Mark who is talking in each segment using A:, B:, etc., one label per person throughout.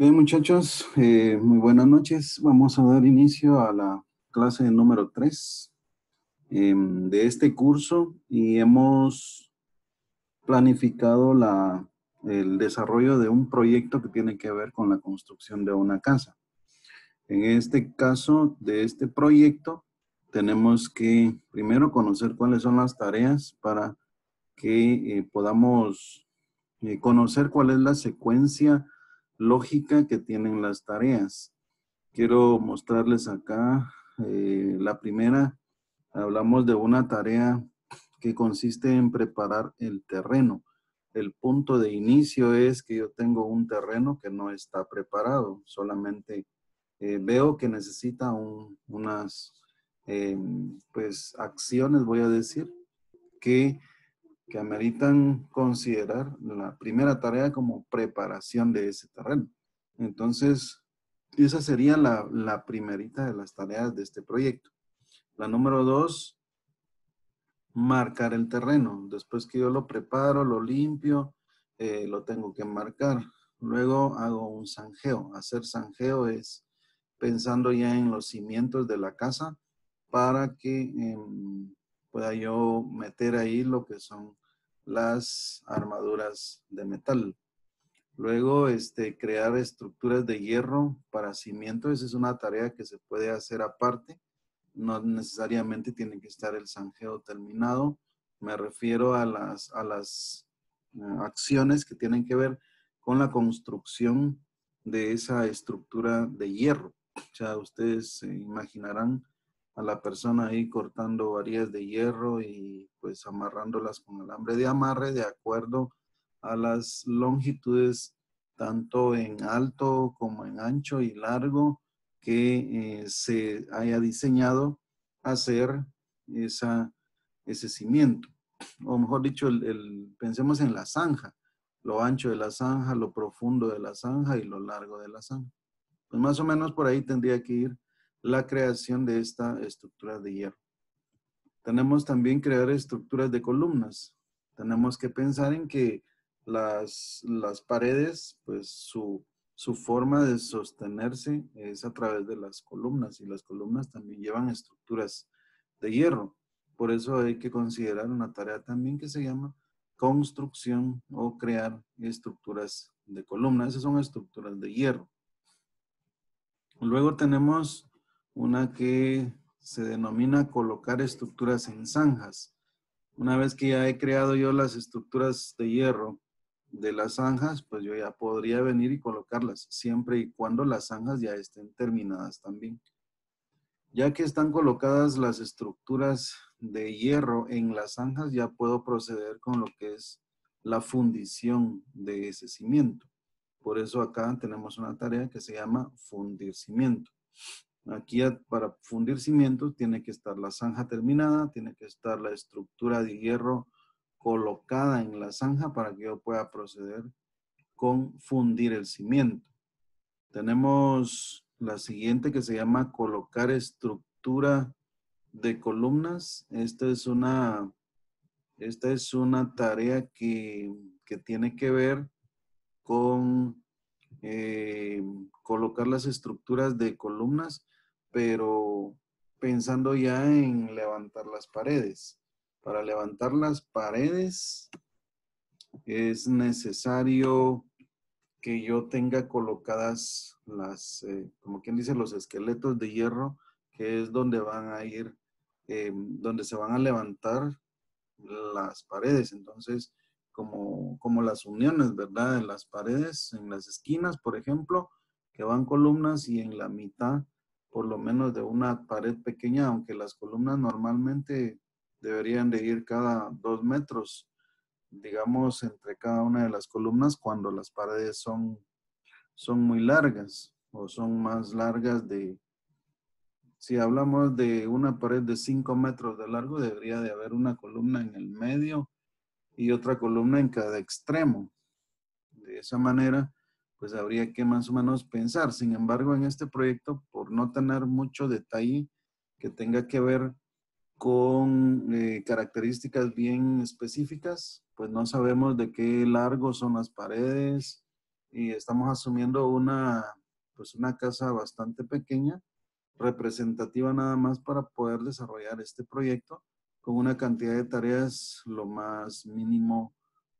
A: Bien, muchachos, muy buenas noches. Vamos a dar inicio a la clase número 3 de este curso y hemos planificado el desarrollo de un proyecto que tiene que ver con la construcción de una casa. En este caso de este proyecto, tenemos que primero conocer cuáles son las tareas para que podamos conocer cuál es la secuencia lógica que tienen las tareas. Quiero mostrarles acá la primera. Hablamos de una tarea que consiste en preparar el terreno. El punto de inicio es que yo tengo un terreno que no está preparado. Solamente veo que necesita unas pues acciones, voy a decir, que, que ameritan considerar la primera tarea como preparación de ese terreno. Entonces, esa sería la primerita de las tareas de este proyecto. La número 2, marcar el terreno. Después que yo lo preparo, lo limpio, lo tengo que marcar. Luego hago un zanjeo. Hacer zanjeo es pensando ya en los cimientos de la casa para que pueda yo meter ahí lo que son las armaduras de metal. Luego, crear estructuras de hierro para cimiento. Esa es una tarea que se puede hacer aparte. No necesariamente tiene que estar el zanjeo terminado. Me refiero a las acciones que tienen que ver con la construcción de esa estructura de hierro. O sea, ustedes se imaginarán a la persona ahí cortando varillas de hierro y pues amarrándolas con alambre de amarre de acuerdo a las longitudes tanto en alto como en ancho y largo que se haya diseñado hacer ese cimiento. O mejor dicho, pensemos en la zanja, lo ancho de la zanja, lo profundo de la zanja y lo largo de la zanja. Pues más o menos por ahí tendría que ir la creación de esta estructura de hierro. Tenemos también crear estructuras de columnas. Tenemos que pensar en que las paredes, pues su forma de sostenerse es a través de las columnas y las columnas también llevan estructuras de hierro. Por eso hay que considerar una tarea también que se llama construcción o crear estructuras de columnas. Esas son estructuras de hierro. Luego tenemos una que se denomina colocar estructuras en zanjas. Una vez que ya he creado yo las estructuras de hierro de las zanjas, pues yo ya podría venir y colocarlas, siempre y cuando las zanjas ya estén terminadas también. Ya que están colocadas las estructuras de hierro en las zanjas, ya puedo proceder con lo que es la fundición de ese cimiento. Por eso acá tenemos una tarea que se llama fundir cimiento. Aquí para fundir cimiento tiene que estar la zanja terminada, tiene que estar la estructura de hierro colocada en la zanja para que yo pueda proceder con fundir el cimiento. Tenemos la siguiente que se llama colocar estructura de columnas. Esta es una tarea que tiene que ver con colocar las estructuras de columnas, pero pensando ya en levantar las paredes. Para levantar las paredes es necesario que yo tenga colocadas como quien dice, los esqueletos de hierro, que es donde van a ir, donde se van a levantar las paredes. Entonces, como las uniones, ¿verdad? En las paredes, en las esquinas, por ejemplo, que van columnas y en la mitad, por lo menos de una pared pequeña, aunque las columnas normalmente deberían de ir cada 2 metros, digamos, entre cada una de las columnas cuando las paredes son muy largas o son más largas si hablamos de una pared de 5 metros de largo, debería de haber una columna en el medio y otra columna en cada extremo. De esa manera, pues habría que más o menos pensar. Sin embargo, en este proyecto, por no tener mucho detalle que tenga que ver con características bien específicas, pues no sabemos de qué largo son las paredes, y estamos asumiendo pues una casa bastante pequeña, representativa nada más para poder desarrollar este proyecto con una cantidad de tareas lo más mínimo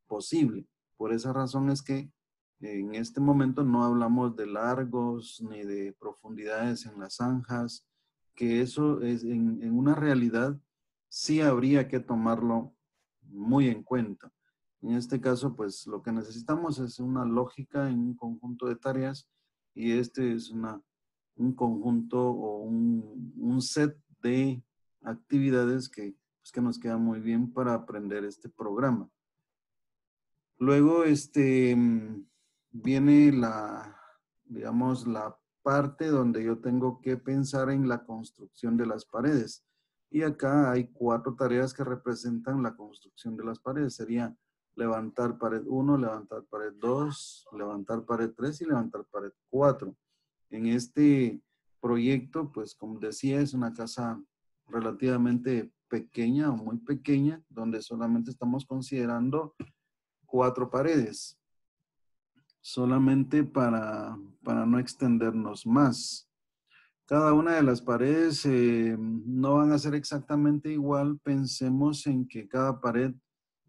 A: posible. Por esa razón es que en este momento no hablamos de largos ni de profundidades en las zanjas, que eso es en una realidad sí habría que tomarlo muy en cuenta. En este caso, pues lo que necesitamos es una lógica en un conjunto de tareas y este es un conjunto o un set de actividades que, pues, que nos queda muy bien para aprender este programa. Luego, viene digamos, la parte donde yo tengo que pensar en la construcción de las paredes. Y acá hay 4 tareas que representan la construcción de las paredes. Sería levantar pared 1, levantar pared 2, levantar pared 3 y levantar pared 4. En este proyecto, pues como decía, es una casa relativamente pequeña o muy pequeña, donde solamente estamos considerando 4 paredes, solamente para no extendernos más. Cada una de las paredes no van a ser exactamente igual. Pensemos en que cada pared,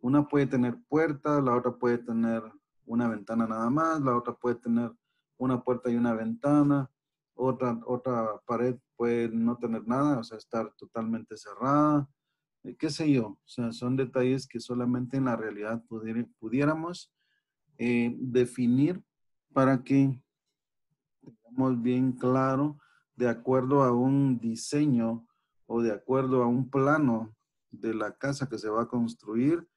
A: una puede tener puerta, la otra puede tener una ventana nada más, la otra puede tener una puerta y una ventana, otra pared puede no tener nada, o sea, estar totalmente cerrada, qué sé yo. O sea, son detalles que solamente en la realidad pudiéramos definir para que tengamos bien claro, de acuerdo a un diseño o de acuerdo a un plano de la casa que se va a construir,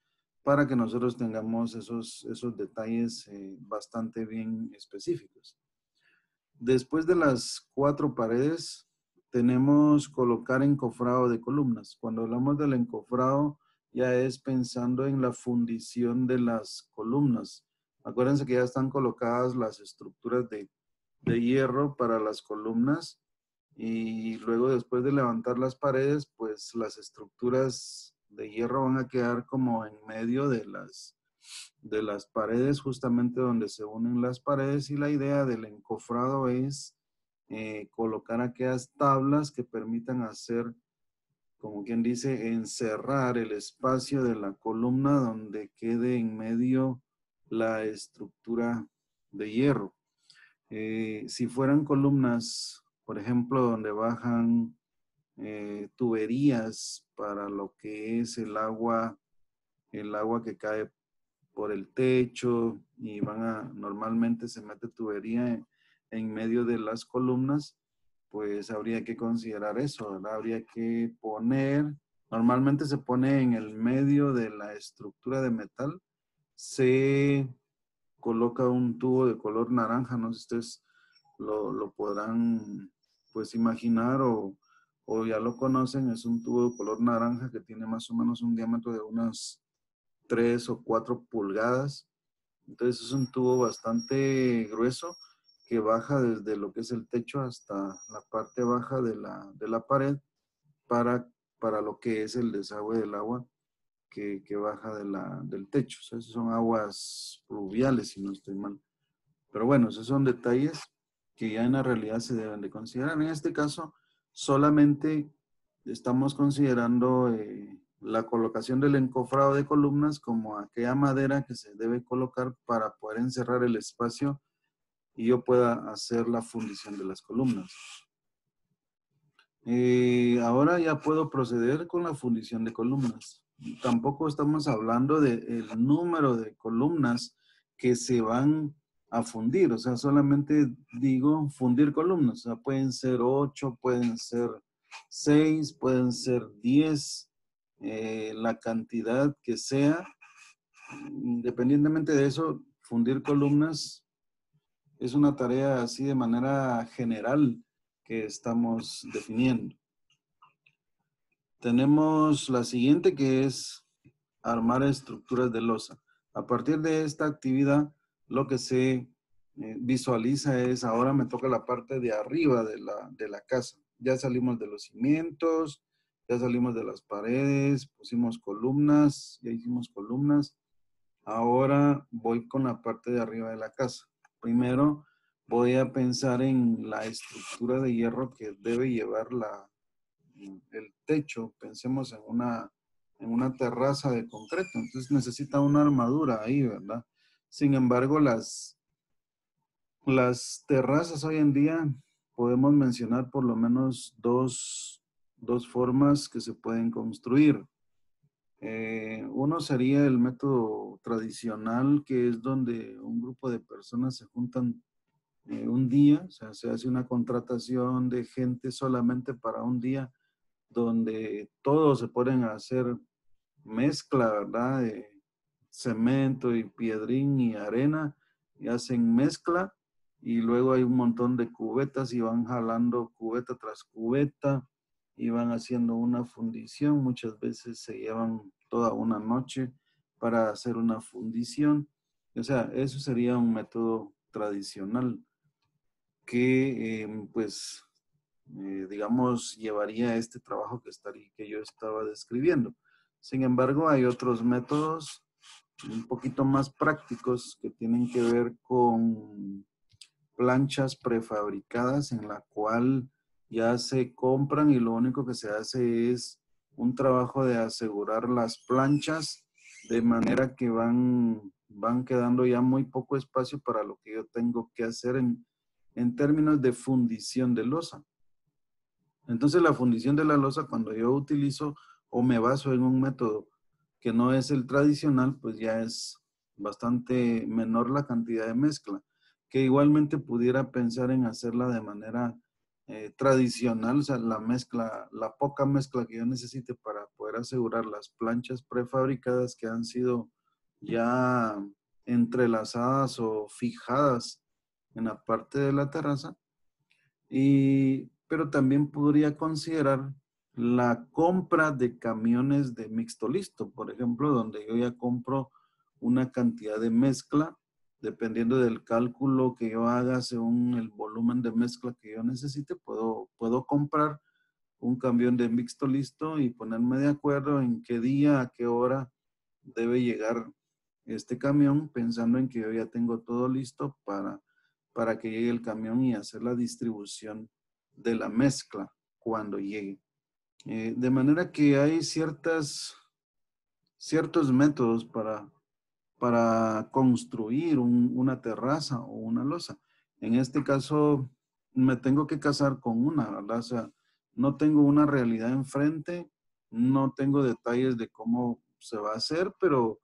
A: para que nosotros tengamos esos detalles bastante bien específicos. Después de las 4 paredes, tenemos colocar encofrado de columnas. Cuando hablamos del encofrado, ya es pensando en la fundición de las columnas. Acuérdense que ya están colocadas las estructuras de hierro para las columnas y luego después de levantar las paredes, pues las estructuras de hierro van a quedar como en medio de las paredes, justamente donde se unen las paredes, y la idea del encofrado es colocar aquellas tablas que permitan hacer, como quien dice, encerrar el espacio de la columna donde quede en medio la estructura de hierro. Si fueran columnas, por ejemplo, donde bajan tuberías para lo que es el agua que cae por el techo y normalmente se mete tubería en medio de las columnas, pues habría que considerar eso, ¿verdad? Habría que normalmente se pone en el medio de la estructura de metal, se coloca un tubo de color naranja, no sé si ustedes lo podrán pues imaginar o ya lo conocen, es un tubo de color naranja que tiene más o menos un diámetro de unas 3 o 4 pulgadas. Entonces es un tubo bastante grueso que baja desde lo que es el techo hasta la parte baja de la pared para lo que es el desagüe del agua que baja del techo. O sea, esas son aguas pluviales, si no estoy mal. Pero bueno, esos son detalles que ya en la realidad se deben de considerar. En este caso, solamente estamos considerando la colocación del encofrado de columnas como aquella madera que se debe colocar para poder encerrar el espacio y yo pueda hacer la fundición de las columnas. Ahora ya puedo proceder con la fundición de columnas. Tampoco estamos hablando del número de columnas que se van a fundir, o sea, solamente digo fundir columnas, o sea, pueden ser 8, pueden ser 6, pueden ser 10, la cantidad que sea. Independientemente de eso, fundir columnas es una tarea así de manera general que estamos definiendo. Tenemos la siguiente, que es armar estructuras de losa. A partir de esta actividad, lo que se visualiza es, ahora me toca la parte de arriba de la casa. Ya salimos de los cimientos, ya salimos de las paredes, pusimos columnas, ya hicimos columnas. Ahora voy con la parte de arriba de la casa. Primero voy a pensar en la estructura de hierro que debe llevar el techo. Pensemos en una terraza de concreto. Entonces necesita una armadura ahí, ¿verdad? Sin embargo, las terrazas hoy en día podemos mencionar por lo menos dos formas que se pueden construir. Uno sería el método tradicional, que es donde un grupo de personas se juntan un día, o sea, se hace una contratación de gente solamente para un día, donde todos se ponen a hacer mezcla, ¿verdad? De cemento y piedrín y arena, y hacen mezcla, y luego hay un montón de cubetas y van jalando cubeta tras cubeta y van haciendo una fundición. Muchas veces se llevan toda una noche para hacer una fundición. O sea, eso sería un método tradicional que, digamos, llevaría este trabajo que yo estaba describiendo. Sin embargo, hay otros métodos un poquito más prácticos que tienen que ver con planchas prefabricadas en la cual ya se compran y lo único que se hace es un trabajo de asegurar las planchas de manera que van quedando ya muy poco espacio para lo que yo tengo que hacer en términos de fundición de losa. Entonces la fundición de la losa, cuando yo utilizo o me baso en un método que no es el tradicional, pues ya es bastante menor la cantidad de mezcla, que igualmente pudiera pensar en hacerla de manera tradicional, o sea, la mezcla, la poca mezcla que yo necesite para poder asegurar las planchas prefabricadas que han sido ya entrelazadas o fijadas en la parte de la terraza. Pero también podría considerar la compra de camiones de mixto listo, por ejemplo, donde yo ya compro una cantidad de mezcla, dependiendo del cálculo que yo haga según el volumen de mezcla que yo necesite, puedo comprar un camión de mixto listo y ponerme de acuerdo en qué día, a qué hora debe llegar este camión, pensando en que yo ya tengo todo listo para que llegue el camión y hacer la distribución de la mezcla cuando llegue. De manera que hay ciertos métodos para construir una terraza o una losa. En este caso, me tengo que casar con una, ¿verdad? O sea, no tengo una realidad enfrente, no tengo detalles de cómo se va a hacer, pero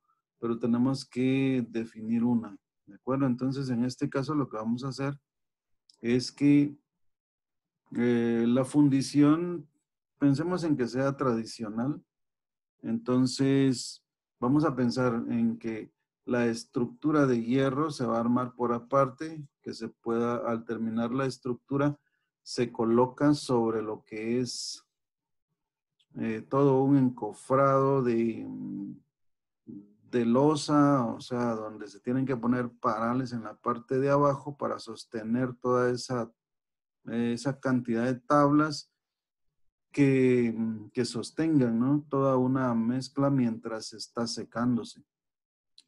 A: tenemos que definir una, ¿de acuerdo? Entonces, en este caso, lo que vamos a hacer es que la fundición, pensemos en que sea tradicional. Entonces, vamos a pensar en que la estructura de hierro se va a armar por aparte, que se pueda, al terminar la estructura, se coloca sobre lo que es todo un encofrado de losa, o sea, donde se tienen que poner parales en la parte de abajo para sostener toda esa cantidad de tablas que sostengan, ¿no? Toda una mezcla mientras está secándose.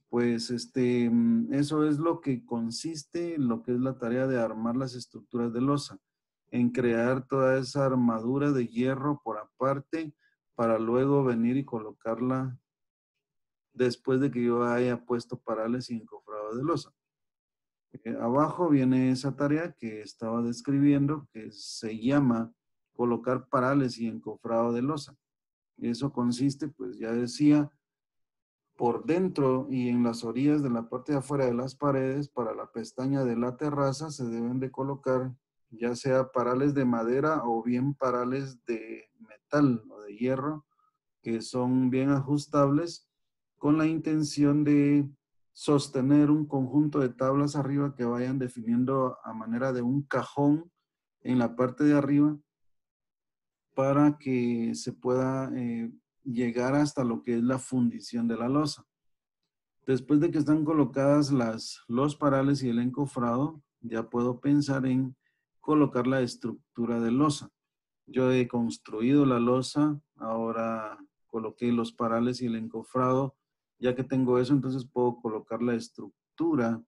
A: Pues eso es lo que consiste, lo que es la tarea de armar las estructuras de losa, en crear toda esa armadura de hierro por aparte para luego venir y colocarla después de que yo haya puesto parales y encofrado de losa. Abajo viene esa tarea que estaba describiendo, que se llama colocar parales y encofrado de losa. Eso consiste, pues ya decía, por dentro y en las orillas de la parte de afuera de las paredes, para la pestaña de la terraza, se deben de colocar ya sea parales de madera o bien parales de metal o de hierro, que son bien ajustables, con la intención de sostener un conjunto de tablas arriba que vayan definiendo a manera de un cajón en la parte de arriba para que se pueda llegar hasta lo que es la fundición de la losa. Después de que están colocadas los parales y el encofrado, ya puedo pensar en colocar la estructura de losa. Yo he construido la losa, ahora coloqué los parales y el encofrado. Ya que tengo eso, entonces puedo colocar la estructura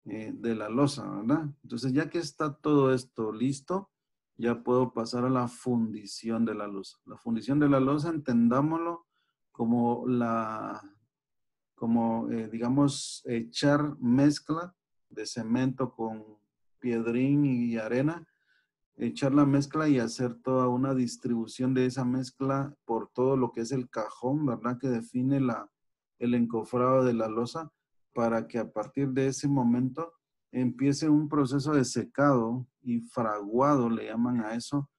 A: de la losa, ¿verdad? Entonces, ya que está todo esto listo, ya puedo pasar a la fundición de la losa. La fundición de la losa, entendámoslo como digamos, echar mezcla de cemento con piedrín y arena, echar la mezcla y hacer toda una distribución de esa mezcla por todo lo que es el cajón, ¿verdad? Que define el encofrado de la losa, para que a partir de ese momento empiece un proceso de secado y fraguado, le llaman a eso,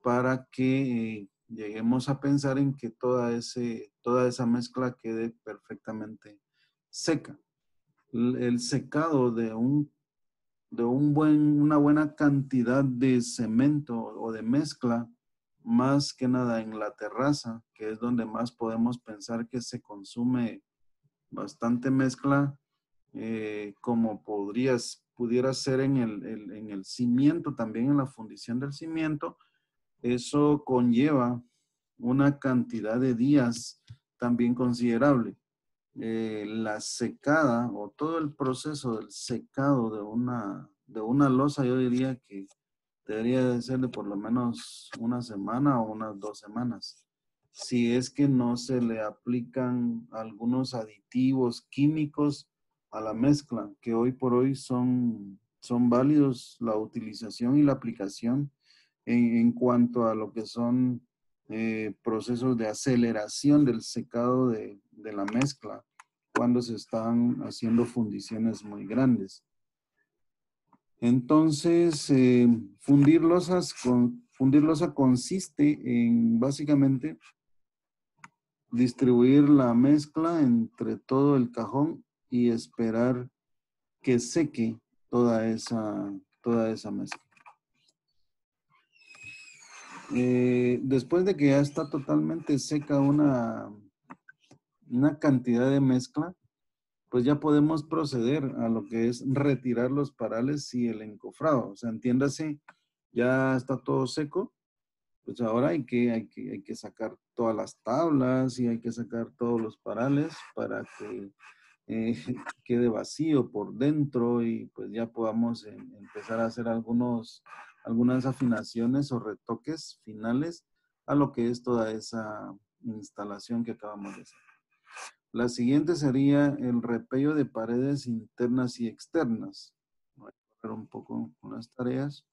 A: para que lleguemos a pensar en que toda esa mezcla quede perfectamente seca. El secado una buena cantidad de cemento o de mezcla, más que nada en la terraza, que es donde más podemos pensar que se consume bastante mezcla, como pudiera ser en el cimiento, también en la fundición del cimiento. Eso conlleva una cantidad de días también considerable. La secada o todo el proceso del secado de una losa, yo diría que debería de ser de por lo menos una semana o unas 2 semanas. Si es que no se le aplican algunos aditivos químicos a la mezcla, que hoy por hoy son válidos la utilización y la aplicación en cuanto a lo que son procesos de aceleración del secado de la mezcla cuando se están haciendo fundiciones muy grandes. Entonces, fundir losa consiste en básicamente distribuir la mezcla entre todo el cajón y esperar que seque toda esa mezcla. Después de que ya está totalmente seca una cantidad de mezcla, pues ya podemos proceder a lo que es retirar los parales y el encofrado. O sea, entiéndase, ya está todo seco, pues ahora hay que sacar todas las tablas y hay que sacar todos los parales para que quede vacío por dentro y pues ya podamos empezar a hacer algunas afinaciones o retoques finales a lo que es toda esa instalación que acabamos de hacer. La siguiente sería el repello de paredes internas y externas. Voy a correr un poco con las tareas.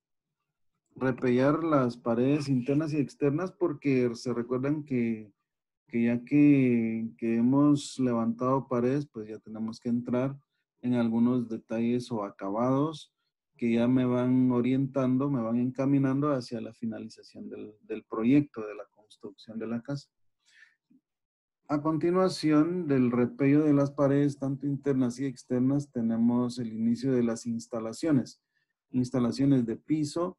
A: Repellar las paredes internas y externas, porque se recuerdan que ya que hemos levantado paredes, pues ya tenemos que entrar en algunos detalles o acabados que ya me van orientando, me van encaminando hacia la finalización del proyecto, de la construcción de la casa. A continuación del repello de las paredes, tanto internas y externas, tenemos el inicio de las instalaciones. Instalaciones de piso,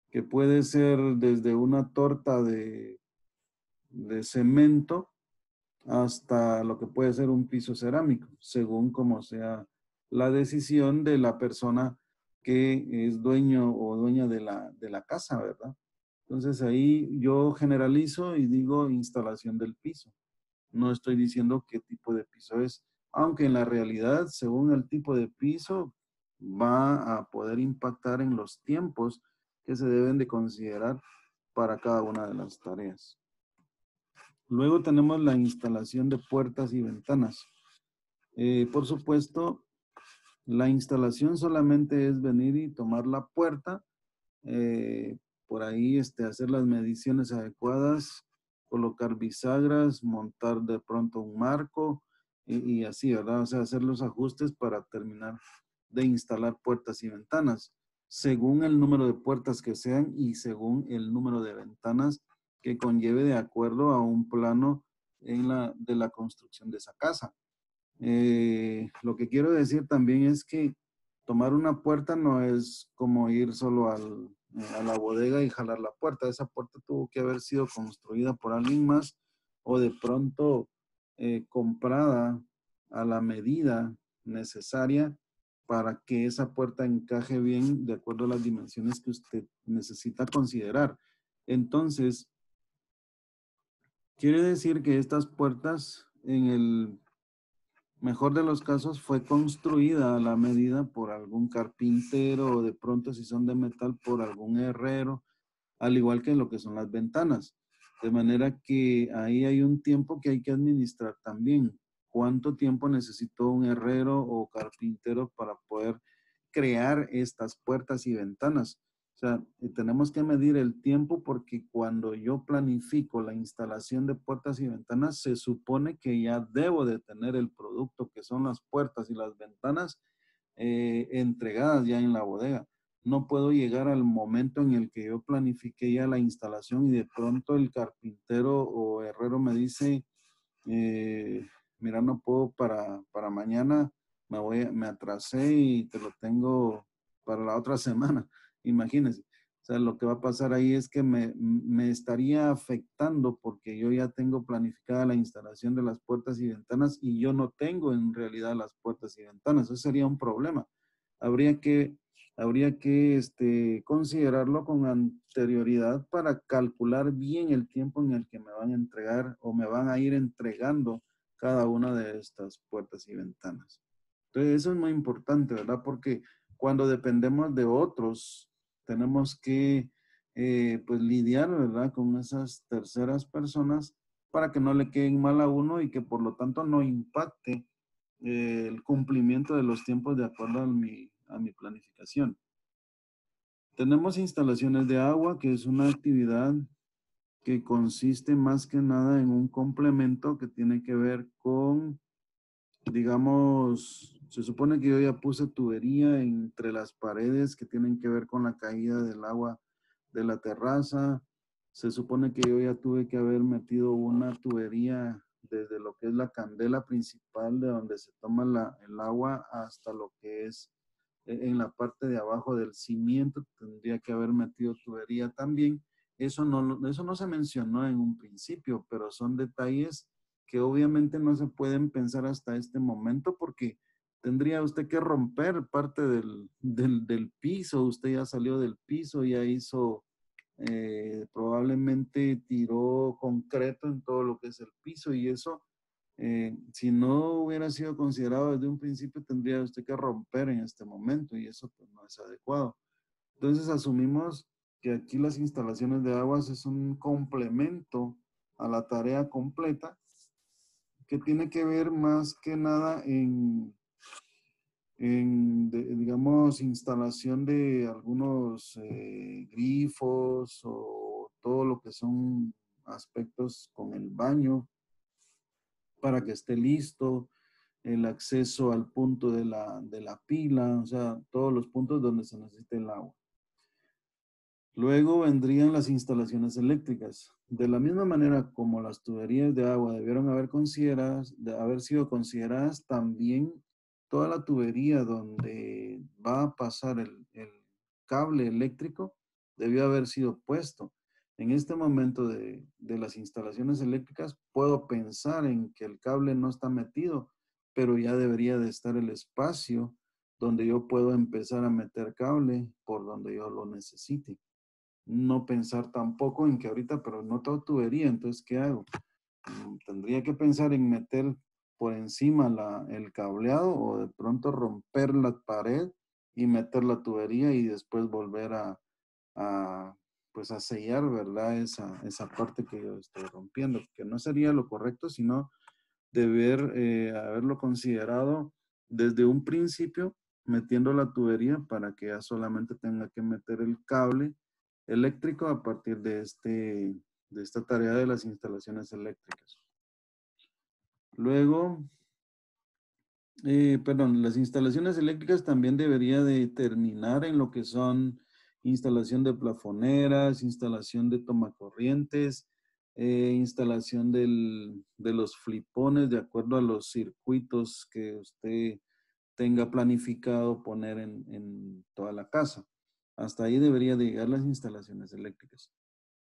A: que puede ser desde una torta de cemento hasta lo que puede ser un piso cerámico, según como sea la decisión de la persona que es dueño o dueña de la casa, ¿verdad? Entonces ahí yo generalizo y digo instalación del piso. No estoy diciendo qué tipo de piso es, aunque en la realidad, según el tipo de piso, va a poder impactar en los tiempos que se deben de considerar para cada una de las tareas. Luego tenemos la instalación de puertas y ventanas. Por supuesto, la instalación solamente es venir y tomar la puerta, por ahí hacer las mediciones adecuadas, colocar bisagras, montar de pronto un marco y así, ¿verdad? O sea, hacer los ajustes para terminar de instalar puertas y ventanas, según el número de puertas que sean y según el número de ventanas que conlleve de acuerdo a un plano de la construcción de esa casa. Lo que quiero decir también es que tomar una puerta no es como ir solo a la bodega y jalar la puerta. Esa puerta tuvo que haber sido construida por alguien más o de pronto comprada a la medida necesaria para que esa puerta encaje bien de acuerdo a las dimensiones que usted necesita considerar. Entonces, quiere decir que estas puertas mejor de los casos, fue construida a la medida por algún carpintero o de pronto si son de metal por algún herrero, al igual que lo que son las ventanas. De manera que ahí hay un tiempo que hay que administrar también. ¿Cuánto tiempo necesitó un herrero o carpintero para poder crear estas puertas y ventanas? O sea, tenemos que medir el tiempo porque cuando yo planifico la instalación de puertas y ventanas, se supone que ya debo de tener el producto que son las puertas y las ventanas entregadas ya en la bodega. No puedo llegar al momento en el que yo planifique ya la instalación y de pronto el carpintero o herrero me dice, eh, mira, no puedo para mañana, me atrasé y te lo tengo para la otra semana. Imagínense. O sea, lo que va a pasar ahí es que me estaría afectando porque yo ya tengo planificada la instalación de las puertas y ventanas y yo no tengo en realidad las puertas y ventanas. Eso sería un problema. Habría que, habría que considerarlo con anterioridad para calcular bien el tiempo en el que me van a entregar o me van a ir entregando cada una de estas puertas y ventanas. Entonces, eso es muy importante, ¿verdad? Porque cuando dependemos de otros, tenemos que pues lidiar, ¿verdad? Con esas terceras personas para que no le queden mal a uno y que por lo tanto no impacte el cumplimiento de los tiempos de acuerdo a mi planificación. Tenemos instalaciones de agua, que es una actividad que consiste más que nada en un complemento que tiene que ver con, digamos, se supone que yo ya puse tubería entre las paredes que tienen que ver con la caída del agua de la terraza. Se supone que yo ya tuve que haber metido una tubería desde lo que es la candela principal de donde se toma el agua hasta lo que es en la parte de abajo del cimiento. Tendría que haber metido tubería también. Eso no se mencionó en un principio, pero son detalles que obviamente no se pueden pensar hasta este momento porque tendría usted que romper parte del piso. Usted ya salió del piso, ya hizo, probablemente tiró concreto en todo lo que es el piso y eso, si no hubiera sido considerado desde un principio, tendría usted que romper en este momento y eso pues, no es adecuado. Entonces asumimos que aquí las instalaciones de aguas es un complemento a la tarea completa que tiene que ver más que nada digamos, instalación de algunos grifos o todo lo que son aspectos con el baño para que esté listo, el acceso al punto de la pila, o sea, todos los puntos donde se necesita el agua. Luego vendrían las instalaciones eléctricas. De la misma manera como las tuberías de agua debieron de haber sido consideradas, también toda la tubería donde va a pasar el cable eléctrico debió haber sido puesto. En este momento de las instalaciones eléctricas, puedo pensar en que el cable no está metido, pero ya debería de estar el espacio donde yo puedo empezar a meter cable por donde yo lo necesite. No pensar tampoco en que ahorita, pero no tengo tubería, entonces, ¿qué hago? Tendría que pensar en meter por encima el cableado o de pronto romper la pared y meter la tubería y después volver a, pues a sellar, ¿verdad? Esa parte que yo estoy rompiendo, que no sería lo correcto, sino deber haberlo considerado desde un principio, metiendo la tubería para que ya solamente tenga que meter el cable eléctrico a partir de esta tarea de las instalaciones eléctricas. Luego, perdón, las instalaciones eléctricas también debería de terminar en lo que son instalación de plafoneras, instalación de tomacorrientes, instalación de los flipones de acuerdo a los circuitos que usted tenga planificado poner en toda la casa. Hasta ahí debería de llegar las instalaciones eléctricas.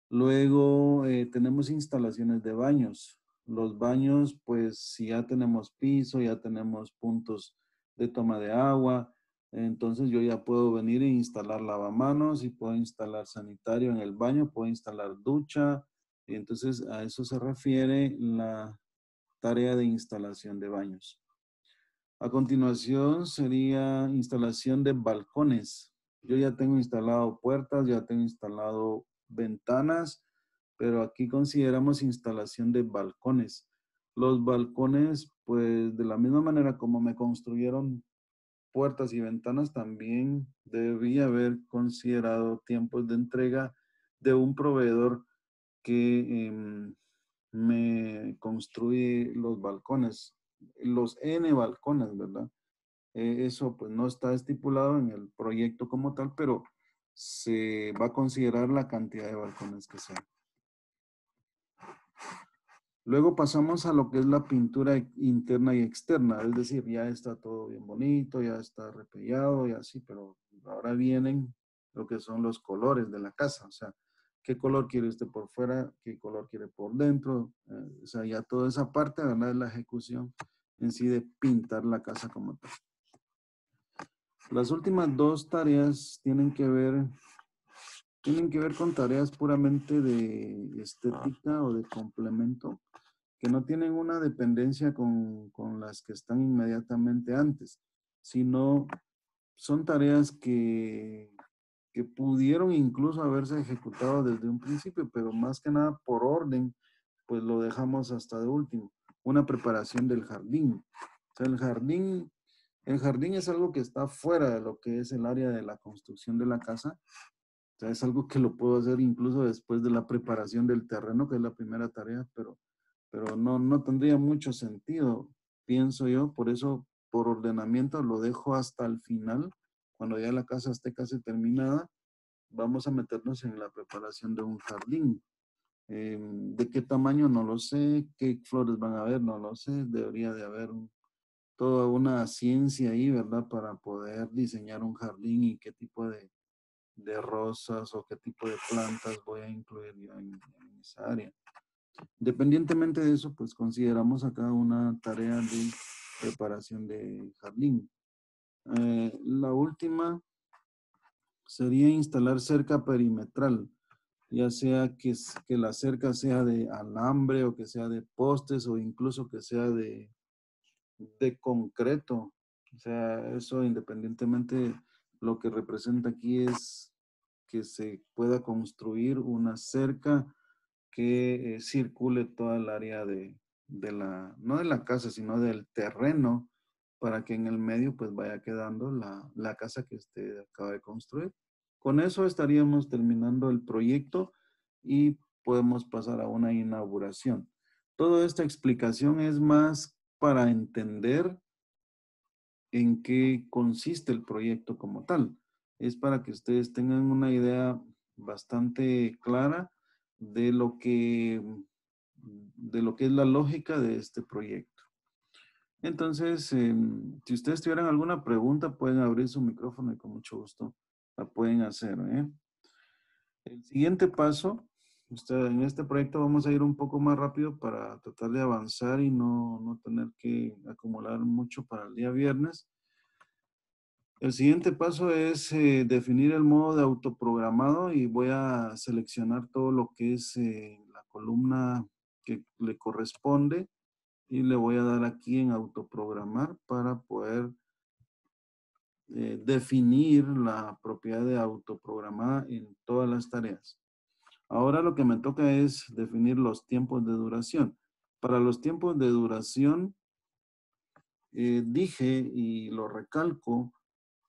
A: Luego tenemos instalaciones de baños. Los baños, pues si ya tenemos piso, ya tenemos puntos de toma de agua, entonces yo ya puedo venir e instalar lavamanos y puedo instalar sanitario en el baño, puedo instalar ducha. Y entonces a eso se refiere la tarea de instalación de baños. A continuación sería instalación de balcones. Yo ya tengo instalado puertas, ya tengo instalado ventanas, pero aquí consideramos instalación de balcones. Los balcones, pues de la misma manera como me construyeron puertas y ventanas, también debía haber considerado tiempos de entrega de un proveedor que me construye los balcones, los N balcones, ¿verdad? Eso pues no está estipulado en el proyecto como tal, pero se va a considerar la cantidad de balcones que sea. Luego pasamos a lo que es la pintura interna y externa, es decir, ya está todo bien bonito, ya está repellado y así, pero ahora vienen lo que son los colores de la casa, o sea, qué color quiere usted por fuera, qué color quiere por dentro, o sea, ya toda esa parte, ¿verdad? Es la ejecución en sí de pintar la casa como tal. Las últimas dos tareas tienen que ver con tareas puramente de estética o de complemento, que no tienen una dependencia con las que están inmediatamente antes, sino son tareas que pudieron incluso haberse ejecutado desde un principio, pero más que nada por orden, pues lo dejamos hasta de último. Una preparación del jardín. O sea, el jardín es algo que está fuera de lo que es el área de la construcción de la casa. O sea, es algo que lo puedo hacer incluso después de la preparación del terreno, que es la primera tarea, pero no tendría mucho sentido, pienso yo. Por eso, por ordenamiento, lo dejo hasta el final. Cuando ya la casa esté casi terminada, vamos a meternos en la preparación de un jardín. ¿De qué tamaño? No lo sé. ¿Qué flores van a haber? No lo sé. Debería de haber toda una ciencia ahí, ¿verdad? Para poder diseñar un jardín y qué tipo de rosas o qué tipo de plantas voy a incluir yo en esa área. Independientemente de eso, pues consideramos acá una tarea de preparación de jardín. La última sería instalar cerca perimetral, ya sea que la cerca sea de alambre o que sea de postes o incluso que sea de concreto. O sea, eso independientemente, lo que representa aquí es que se pueda construir una cerca que circule toda el área no de la casa, sino del terreno, para que en el medio pues vaya quedando la casa que usted acaba de construir. Con eso estaríamos terminando el proyecto y podemos pasar a una inauguración. Toda esta explicación es más para entender en qué consiste el proyecto como tal. Es para que ustedes tengan una idea bastante clara de lo que es la lógica de este proyecto. Entonces, si ustedes tuvieran alguna pregunta, pueden abrir su micrófono y con mucho gusto la pueden hacer, ¿eh? El siguiente paso, en este proyecto vamos a ir un poco más rápido para tratar de avanzar y no tener que acumular mucho para el día viernes. El siguiente paso es definir el modo de autoprogramado y voy a seleccionar todo lo que es la columna que le corresponde y le voy a dar aquí en autoprogramar para poder definir la propiedad de autoprogramada en todas las tareas. Ahora lo que me toca es definir los tiempos de duración. Para los tiempos de duración, dije y lo recalco,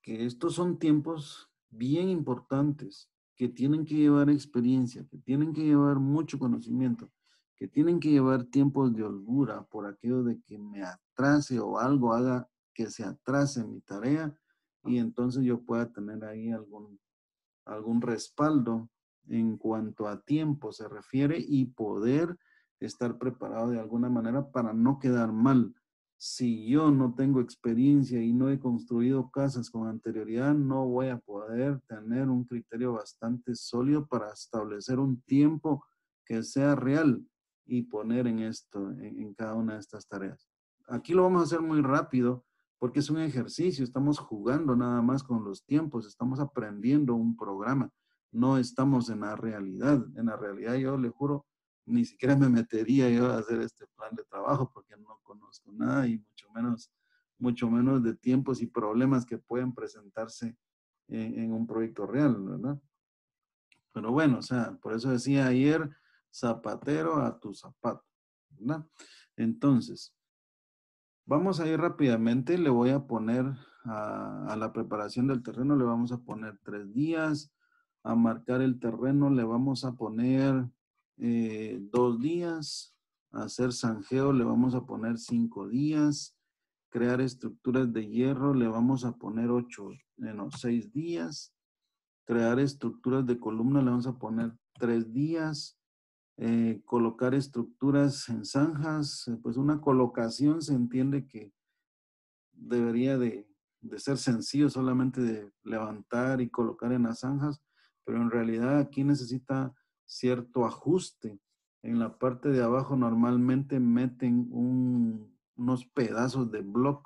A: que estos son tiempos bien importantes, que tienen que llevar experiencia, que tienen que llevar mucho conocimiento, que tienen que llevar tiempos de holgura por aquello de que me atrase o algo haga que se atrase mi tarea y entonces yo pueda tener ahí algún respaldo en cuanto a tiempo se refiere y poder estar preparado de alguna manera para no quedar mal. Si yo no tengo experiencia y no he construido casas con anterioridad, no voy a poder tener un criterio bastante sólido para establecer un tiempo que sea real y poner en cada una de estas tareas. Aquí lo vamos a hacer muy rápido porque es un ejercicio, estamos jugando nada más con los tiempos, estamos aprendiendo un programa, no estamos en la realidad. En la realidad yo le juro, ni siquiera me metería yo a hacer este plan de trabajo porque no conozco nada y mucho menos mucho menos de tiempos y problemas que pueden presentarse en un proyecto real, ¿verdad? Pero bueno, o sea, por eso decía ayer, zapatero a tu zapato, ¿verdad? Entonces, vamos a ir rápidamente, le voy a poner a la preparación del terreno, le vamos a poner 3 días, a marcar el terreno le vamos a poner 2 días, a hacer zanjeo le vamos a poner 5 días, crear estructuras de hierro le vamos a poner 6 días, crear estructuras de columna le vamos a poner 3 días, colocar estructuras en zanjas, pues una colocación se entiende que debería de ser sencillo, solamente de levantar y colocar en las zanjas, pero en realidad aquí necesita cierto ajuste. En la parte de abajo normalmente meten unos pedazos de block,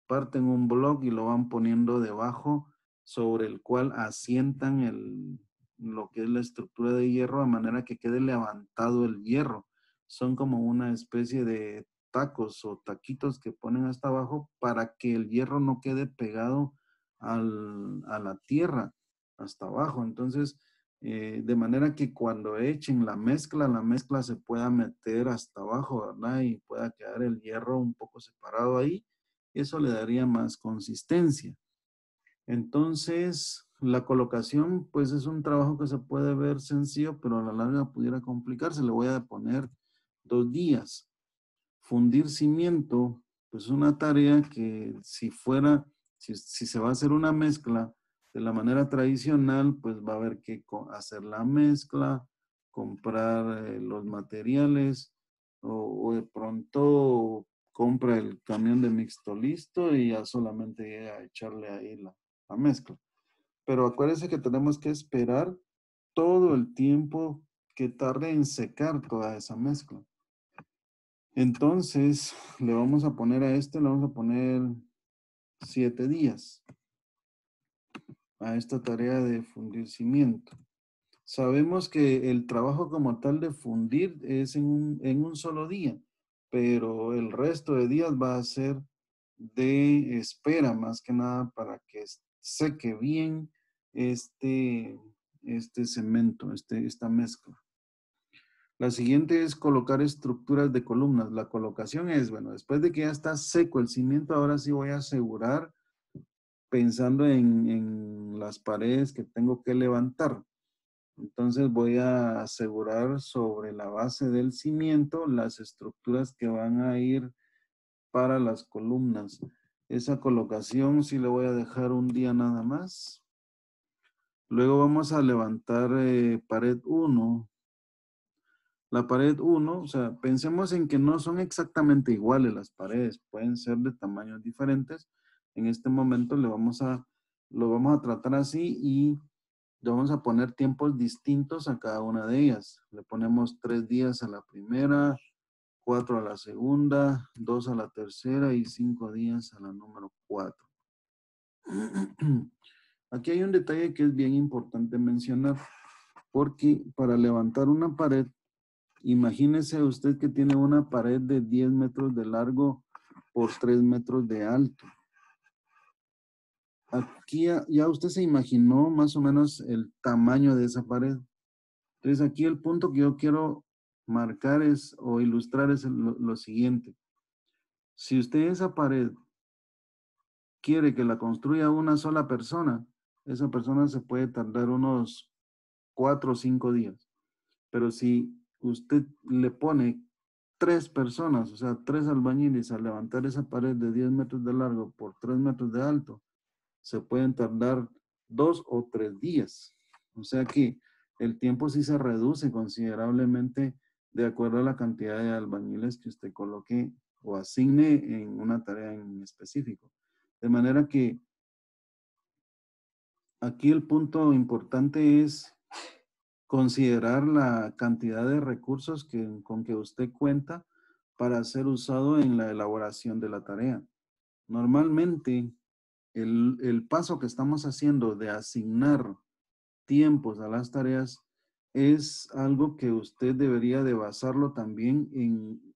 A: parten un block y lo van poniendo debajo sobre el cual asientan lo que es la estructura de hierro de manera que quede levantado el hierro. Son como una especie de tacos o taquitos que ponen hasta abajo para que el hierro no quede pegado a la tierra hasta abajo. Entonces, de manera que cuando echen la mezcla se pueda meter hasta abajo, ¿verdad? Y pueda quedar el hierro un poco separado ahí. Eso le daría más consistencia. Entonces, la colocación, pues es un trabajo que se puede ver sencillo, pero a la larga pudiera complicarse. Le voy a poner 2 días. Fundir cimiento, pues una tarea que si se va a hacer una mezcla de la manera tradicional, pues va a haber que hacer la mezcla, comprar los materiales o de pronto compra el camión de mixto listo y ya solamente llega a echarle ahí la mezcla. Pero acuérdense que tenemos que esperar todo el tiempo que tarde en secar toda esa mezcla. Entonces, le vamos a poner le vamos a poner 7 días a esta tarea de fundir cimiento. Sabemos que el trabajo como tal de fundir es en un solo día, pero el resto de días va a ser de espera, más que nada para que seque bien este cemento, esta mezcla. La siguiente es colocar estructuras de columnas. La colocación es, bueno, después de que ya está seco el cimiento, ahora sí voy a asegurar, pensando en las paredes que tengo que levantar. Entonces voy a asegurar sobre la base del cimiento las estructuras que van a ir para las columnas. Esa colocación sí le voy a dejar un día nada más. Luego vamos a levantar pared 1. La pared 1, o sea, pensemos en que no son exactamente iguales las paredes, pueden ser de tamaños diferentes. En este momento lo vamos a tratar así y le vamos a poner tiempos distintos a cada una de ellas. Le ponemos 3 días a la primera, 4 a la segunda, 2 a la tercera y 5 días a la número 4. Aquí hay un detalle que es bien importante mencionar, porque para levantar una pared, imagínese usted que tiene una pared de 10 metros de largo por 3 metros de alto. Aquí ya usted se imaginó más o menos el tamaño de esa pared. Entonces aquí el punto que yo quiero marcar o ilustrar es lo siguiente. Si usted esa pared quiere que la construya una sola persona, esa persona se puede tardar unos 4 o 5 días. Pero si usted le pone 3 personas, o sea, 3 albañiles a levantar esa pared de 10 metros de largo por 3 metros de alto, se pueden tardar 2 o 3 días. O sea que el tiempo sí se reduce considerablemente de acuerdo a la cantidad de albañiles que usted coloque o asigne en una tarea en específico. De manera que aquí el punto importante es considerar la cantidad de recursos con que usted cuenta para ser usado en la elaboración de la tarea. Normalmente, el paso que estamos haciendo de asignar tiempos a las tareas es algo que usted debería de basarlo también en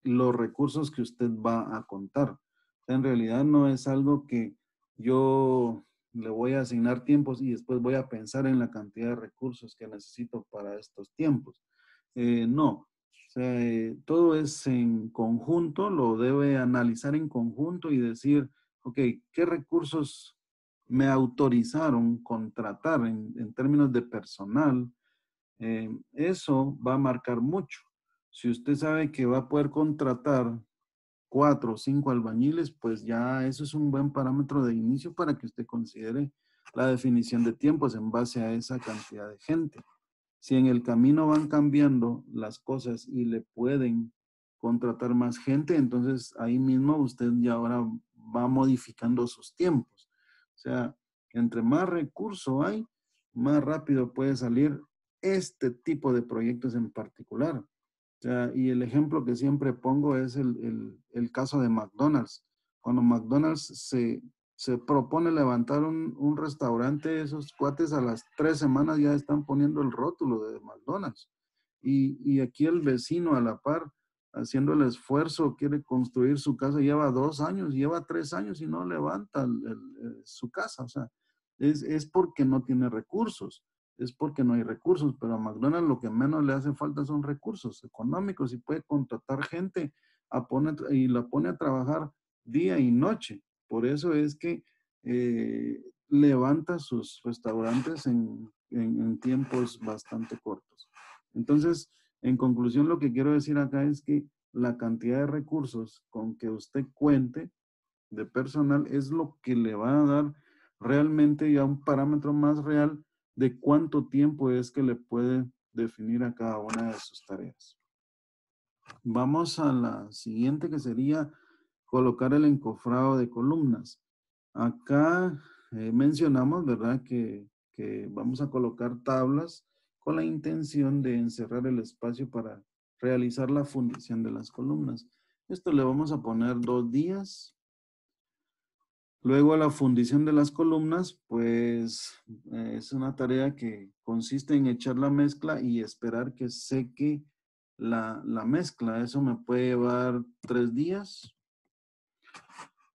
A: los recursos que usted va a contar. En realidad no es algo que yo le voy a asignar tiempos y después voy a pensar en la cantidad de recursos que necesito para estos tiempos. No, o sea, todo es en conjunto, lo debe analizar en conjunto y decir, ok, ¿qué recursos me autorizaron contratar en términos de personal? Eso va a marcar mucho. Si usted sabe que va a poder contratar 4 o 5 albañiles, pues ya eso es un buen parámetro de inicio para que usted considere la definición de tiempos en base a esa cantidad de gente. Si en el camino van cambiando las cosas y le pueden contratar más gente, entonces ahí mismo usted ya ahora va modificando sus tiempos. O sea, entre más recurso hay, más rápido puede salir este tipo de proyectos en particular. O sea, y el ejemplo que siempre pongo es el caso de McDonald's. Cuando McDonald's se propone levantar un restaurante, esos cuates a las 3 semanas ya están poniendo el rótulo de McDonald's. Y aquí el vecino a la par, haciendo el esfuerzo, quiere construir su casa, lleva 2 años, lleva 3 años y no levanta su casa. O sea, es porque no tiene recursos, es porque no hay recursos, pero a McDonald's lo que menos le hace falta son recursos económicos y puede contratar gente y la pone a trabajar día y noche. Por eso es que levanta sus restaurantes en tiempos bastante cortos. Entonces, en conclusión, lo que quiero decir acá es que la cantidad de recursos con que usted cuente de personal es lo que le va a dar realmente ya un parámetro más real de cuánto tiempo es que le puede definir a cada una de sus tareas. Vamos a la siguiente, que sería colocar el encofrado de columnas. Acá mencionamos, ¿verdad?, que vamos a colocar tablas con la intención de encerrar el espacio para realizar la fundición de las columnas. Esto le vamos a poner 2 días. Luego la fundición de las columnas, pues es una tarea que consiste en echar la mezcla y esperar que seque la mezcla. Eso me puede llevar 3 días.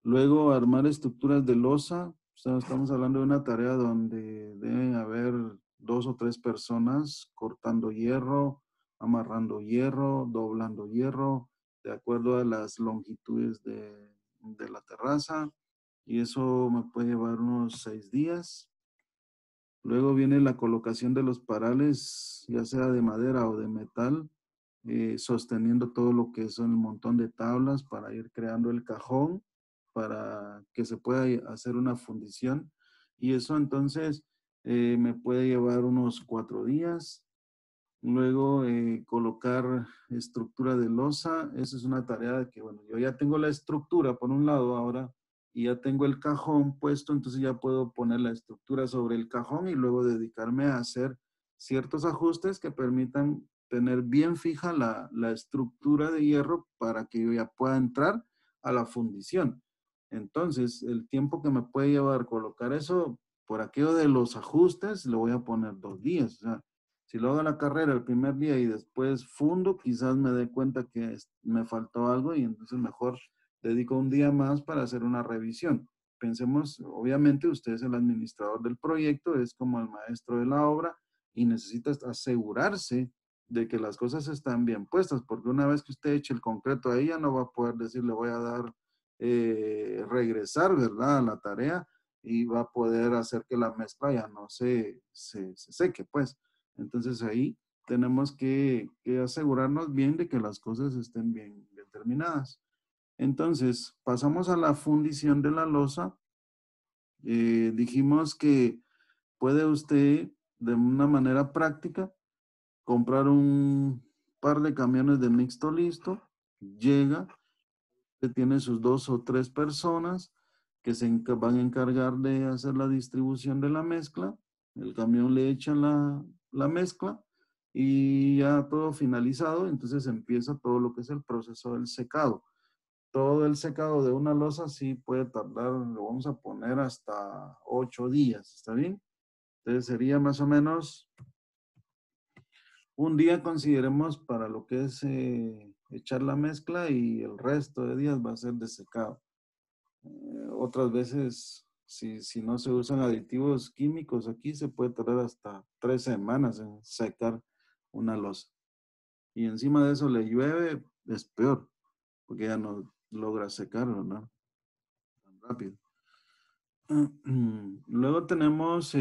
A: Luego armar estructuras de losa. O sea, estamos hablando de una tarea donde deben haber 2 o 3 personas cortando hierro, amarrando hierro, doblando hierro, de acuerdo a las longitudes de la terraza. Y eso me puede llevar unos 6 días. Luego viene la colocación de los parales, ya sea de madera o de metal, sosteniendo todo lo que son el montón de tablas para ir creando el cajón, para que se pueda hacer una fundición. Y eso entonces me puede llevar unos 4 días. Luego colocar estructura de losa. Esa es una tarea que, bueno, yo ya tengo la estructura por un lado ahora y ya tengo el cajón puesto, entonces ya puedo poner la estructura sobre el cajón y luego dedicarme a hacer ciertos ajustes que permitan tener bien fija la estructura de hierro para que yo ya pueda entrar a la fundición. Entonces, el tiempo que me puede llevar colocar eso, por aquello de los ajustes, le voy a poner 2 días. O sea, si lo hago la carrera el primer día y después fundo, quizás me dé cuenta que me faltó algo y entonces mejor dedico un día más para hacer una revisión. Pensemos, obviamente usted es el administrador del proyecto, es como el maestro de la obra y necesita asegurarse de que las cosas están bien puestas, porque una vez que usted eche el concreto ahí, ya no va a poder decir, le voy a dar regresar, ¿verdad?, a la tarea y va a poder hacer que la mezcla ya no se seque, pues. Entonces ahí tenemos que asegurarnos bien de que las cosas estén bien determinadas. Entonces, pasamos a la fundición de la losa. Dijimos que puede usted, de una manera práctica, comprar un par de camiones de mixto listo, llega, que tiene sus 2 o 3 personas que van a encargar de hacer la distribución de la mezcla. El camión le echa la mezcla y ya todo finalizado, entonces empieza todo lo que es el proceso del secado. Todo el secado de una losa sí puede tardar, lo vamos a poner hasta 8 días, ¿está bien? Entonces sería más o menos un día, consideremos, para lo que es echar la mezcla y el resto de días va a ser de secado. Otras veces, si no se usan aditivos químicos aquí, se puede tardar hasta 3 semanas en secar una loza. Y encima de eso le llueve, es peor, porque ya no logra secarlo, ¿no? Tan rápido. Luego tenemos,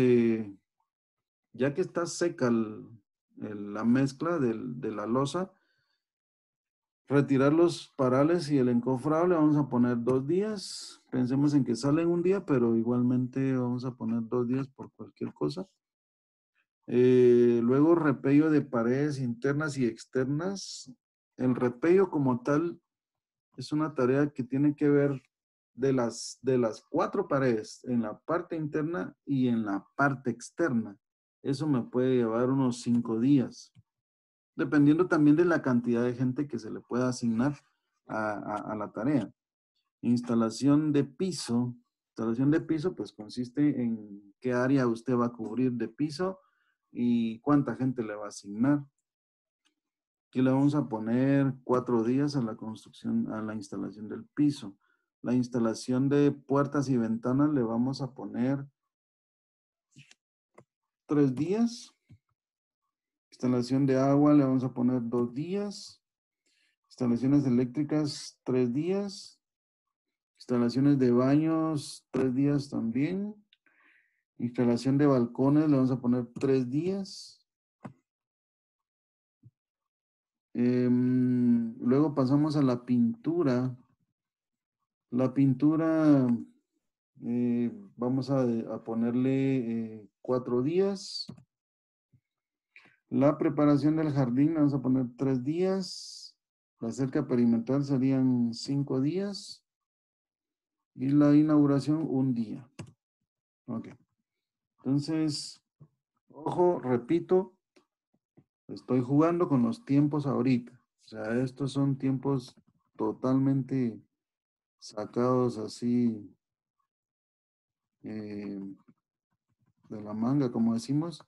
A: ya que está seca la mezcla de la loza, retirar los parales y el encofrable, vamos a poner 2 días. Pensemos en que salen un día, pero igualmente vamos a poner 2 días por cualquier cosa. Luego repello de paredes internas y externas. El repello como tal es una tarea que tiene que ver de las 4 paredes, en la parte interna y en la parte externa. Eso me puede llevar unos 5 días, dependiendo también de la cantidad de gente que se le pueda asignar a la tarea. Instalación de piso. Instalación de piso pues consiste en qué área usted va a cubrir de piso y cuánta gente le va a asignar. Aquí le vamos a poner 4 días a la construcción, a la instalación del piso. La instalación de puertas y ventanas le vamos a poner 3 días. Instalación de agua le vamos a poner 2 días. Instalaciones eléctricas 3 días. Instalaciones de baños 3 días también. Instalación de balcones le vamos a poner 3 días. Luego pasamos a la pintura. La pintura vamos a ponerle 4 días. La preparación del jardín le vamos a poner 3 días. La cerca perimetral serían 5 días. Y la inauguración 1 día. Ok. Entonces, ojo, repito, estoy jugando con los tiempos ahorita. O sea, estos son tiempos totalmente sacados así de la manga, como decimos,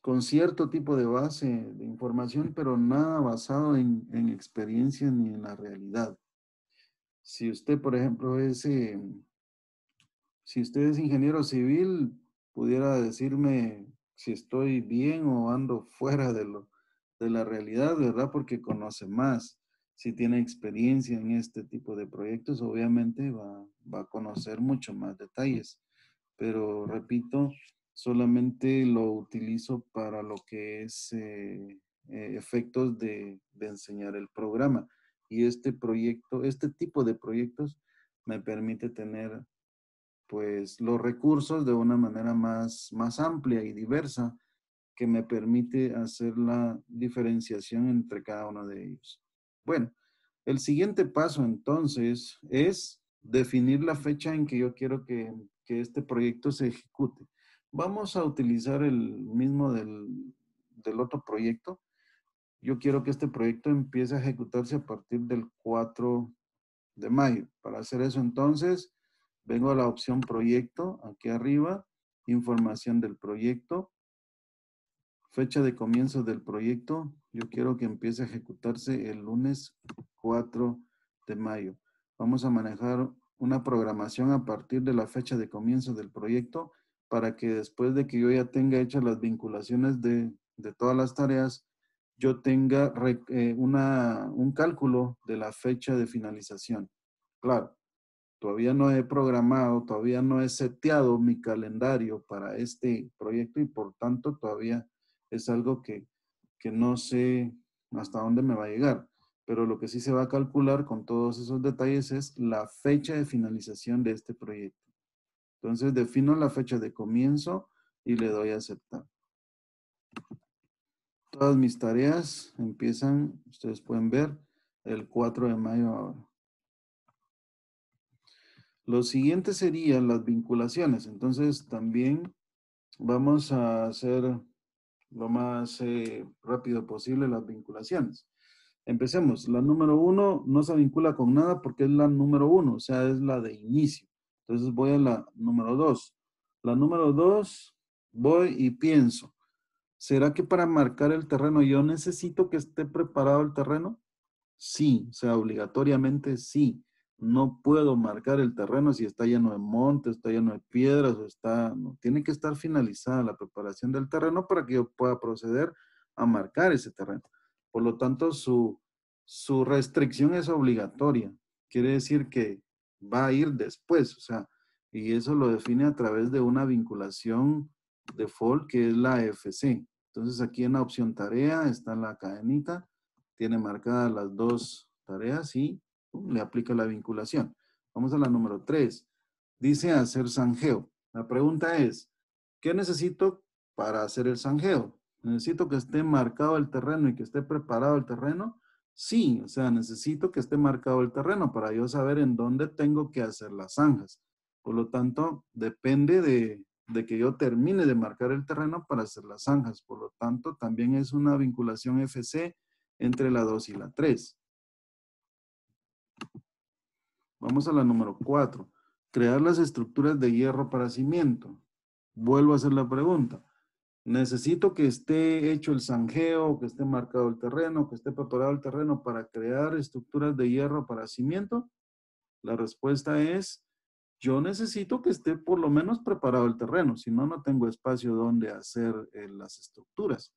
A: con cierto tipo de base de información, pero nada basado en experiencia ni en la realidad. Si usted, por ejemplo, si usted es ingeniero civil, pudiera decirme si estoy bien o ando fuera de la realidad, ¿verdad? Porque conoce más. Si tiene experiencia en este tipo de proyectos, obviamente va a conocer mucho más detalles. Pero repito, solamente lo utilizo para lo que es efectos de enseñar el programa. Y este proyecto, este tipo de proyectos me permite tener pues los recursos de una manera más amplia y diversa que me permite hacer la diferenciación entre cada uno de ellos. Bueno, el siguiente paso entonces es definir la fecha en que yo quiero que este proyecto se ejecute. Vamos a utilizar el mismo del otro proyecto. Yo quiero que este proyecto empiece a ejecutarse a partir del 4 de mayo. Para hacer eso entonces, vengo a la opción proyecto, aquí arriba, información del proyecto, fecha de comienzo del proyecto. Yo quiero que empiece a ejecutarse el lunes 4 de mayo. Vamos a manejar una programación a partir de la fecha de comienzo del proyecto para que después de que yo ya tenga hechas las vinculaciones de todas las tareas, yo tenga un cálculo de la fecha de finalización. Claro, todavía no he programado, todavía no he seteado mi calendario para este proyecto y por tanto todavía es algo que no sé hasta dónde me va a llegar. Pero lo que sí se va a calcular con todos esos detalles es la fecha de finalización de este proyecto. Entonces defino la fecha de comienzo y le doy a aceptar. Todas mis tareas empiezan, ustedes pueden ver, el 4 de mayo ahora. Lo siguiente serían las vinculaciones. Entonces también vamos a hacer lo más rápido posible las vinculaciones. Empecemos. La número 1 no se vincula con nada porque es la número 1, o sea, es la de inicio. Entonces voy a la número 2. La número 2, voy y pienso. ¿Será que para marcar el terreno yo necesito que esté preparado el terreno? Sí, o sea, obligatoriamente sí. No puedo marcar el terreno si está lleno de montes, está lleno de piedras o está, no, tiene que estar finalizada la preparación del terreno para que yo pueda proceder a marcar ese terreno. Por lo tanto, su restricción es obligatoria. Quiere decir que va a ir después, o sea, y eso lo define a través de una vinculación default que es la FC. Entonces aquí en la opción tarea está la cadenita, tiene marcadas las dos tareas y le aplica la vinculación. Vamos a la número 3. Dice hacer zanjeo. La pregunta es, ¿qué necesito para hacer el zanjeo? ¿Necesito que esté marcado el terreno y que esté preparado el terreno? Sí, o sea, necesito que esté marcado el terreno para yo saber en dónde tengo que hacer las zanjas. Por lo tanto, depende de que yo termine de marcar el terreno para hacer las zanjas. Por lo tanto, también es una vinculación FC entre la 2 y la 3. Vamos a la número 4. Crear las estructuras de hierro para cimiento. Vuelvo a hacer la pregunta. ¿Necesito que esté hecho el zanjeo, que esté marcado el terreno, que esté preparado el terreno para crear estructuras de hierro para cimiento? La respuesta es, yo necesito que esté por lo menos preparado el terreno, si no, no tengo espacio donde hacer las estructuras.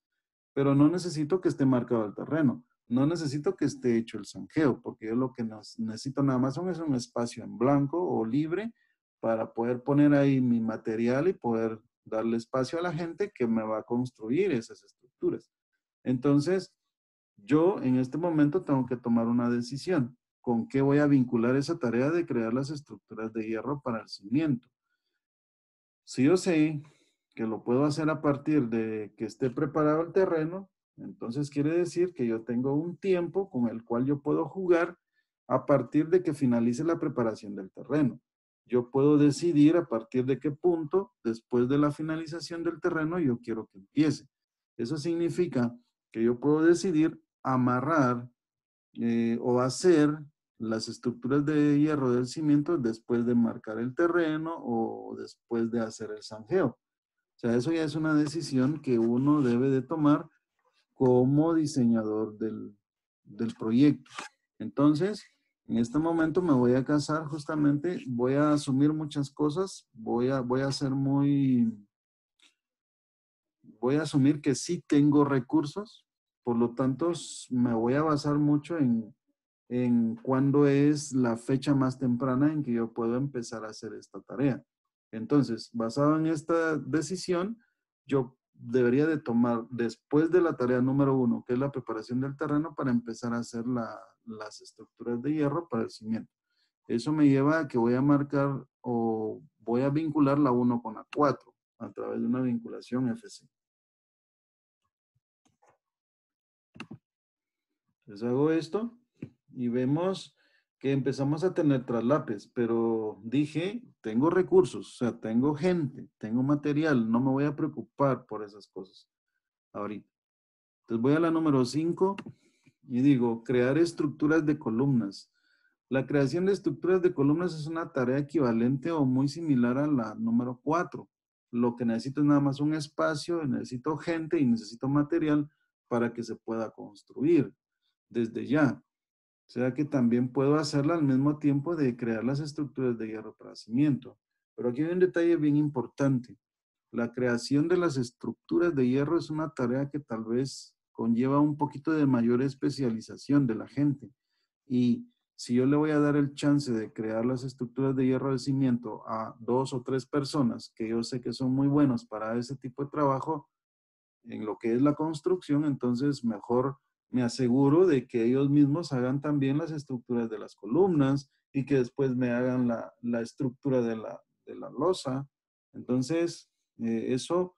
A: Pero no necesito que esté marcado el terreno, no necesito que esté hecho el zanjeo, porque yo lo que necesito nada más es un espacio en blanco o libre para poder poner ahí mi material y poder darle espacio a la gente que me va a construir esas estructuras. Entonces, yo en este momento tengo que tomar una decisión. ¿Con qué voy a vincular esa tarea de crear las estructuras de hierro para el cimiento? Si yo sé que lo puedo hacer a partir de que esté preparado el terreno, entonces quiere decir que yo tengo un tiempo con el cual yo puedo jugar a partir de que finalice la preparación del terreno. Yo puedo decidir a partir de qué punto, después de la finalización del terreno, yo quiero que empiece. Eso significa que yo puedo decidir amarrar o hacer las estructuras de hierro del cimiento después de marcar el terreno o después de hacer el zanjeo. O sea, eso ya es una decisión que uno debe de tomar como diseñador del proyecto. Entonces, en este momento me voy a casar justamente, voy a asumir muchas cosas, voy a ser voy a asumir que sí tengo recursos, por lo tanto me voy a basar mucho en cuándo es la fecha más temprana en que yo puedo empezar a hacer esta tarea. Entonces, basado en esta decisión, yo debería de tomar después de la tarea número 1, que es la preparación del terreno, para empezar a hacer las estructuras de hierro para el cimiento. Eso me lleva a que voy a marcar o voy a vincular la 1 con la 4 a través de una vinculación FC. Entonces hago esto y vemos que empezamos a tener traslapes, pero dije, tengo recursos, o sea, tengo gente, tengo material, no me voy a preocupar por esas cosas ahorita. Entonces voy a la número 5 y digo, crear estructuras de columnas. La creación de estructuras de columnas es una tarea equivalente o muy similar a la número 4. Lo que necesito es nada más un espacio, necesito gente y necesito material para que se pueda construir desde ya. O sea que también puedo hacerla al mismo tiempo de crear las estructuras de hierro para cimiento. Pero aquí hay un detalle bien importante. La creación de las estructuras de hierro es una tarea que tal vez conlleva un poquito de mayor especialización de la gente. Y si yo le voy a dar el chance de crear las estructuras de hierro de cimiento a 2 o 3 personas que yo sé que son muy buenos para ese tipo de trabajo, en lo que es la construcción, entonces mejor me aseguro de que ellos mismos hagan también las estructuras de las columnas y que después me hagan la estructura de la losa. Entonces, eso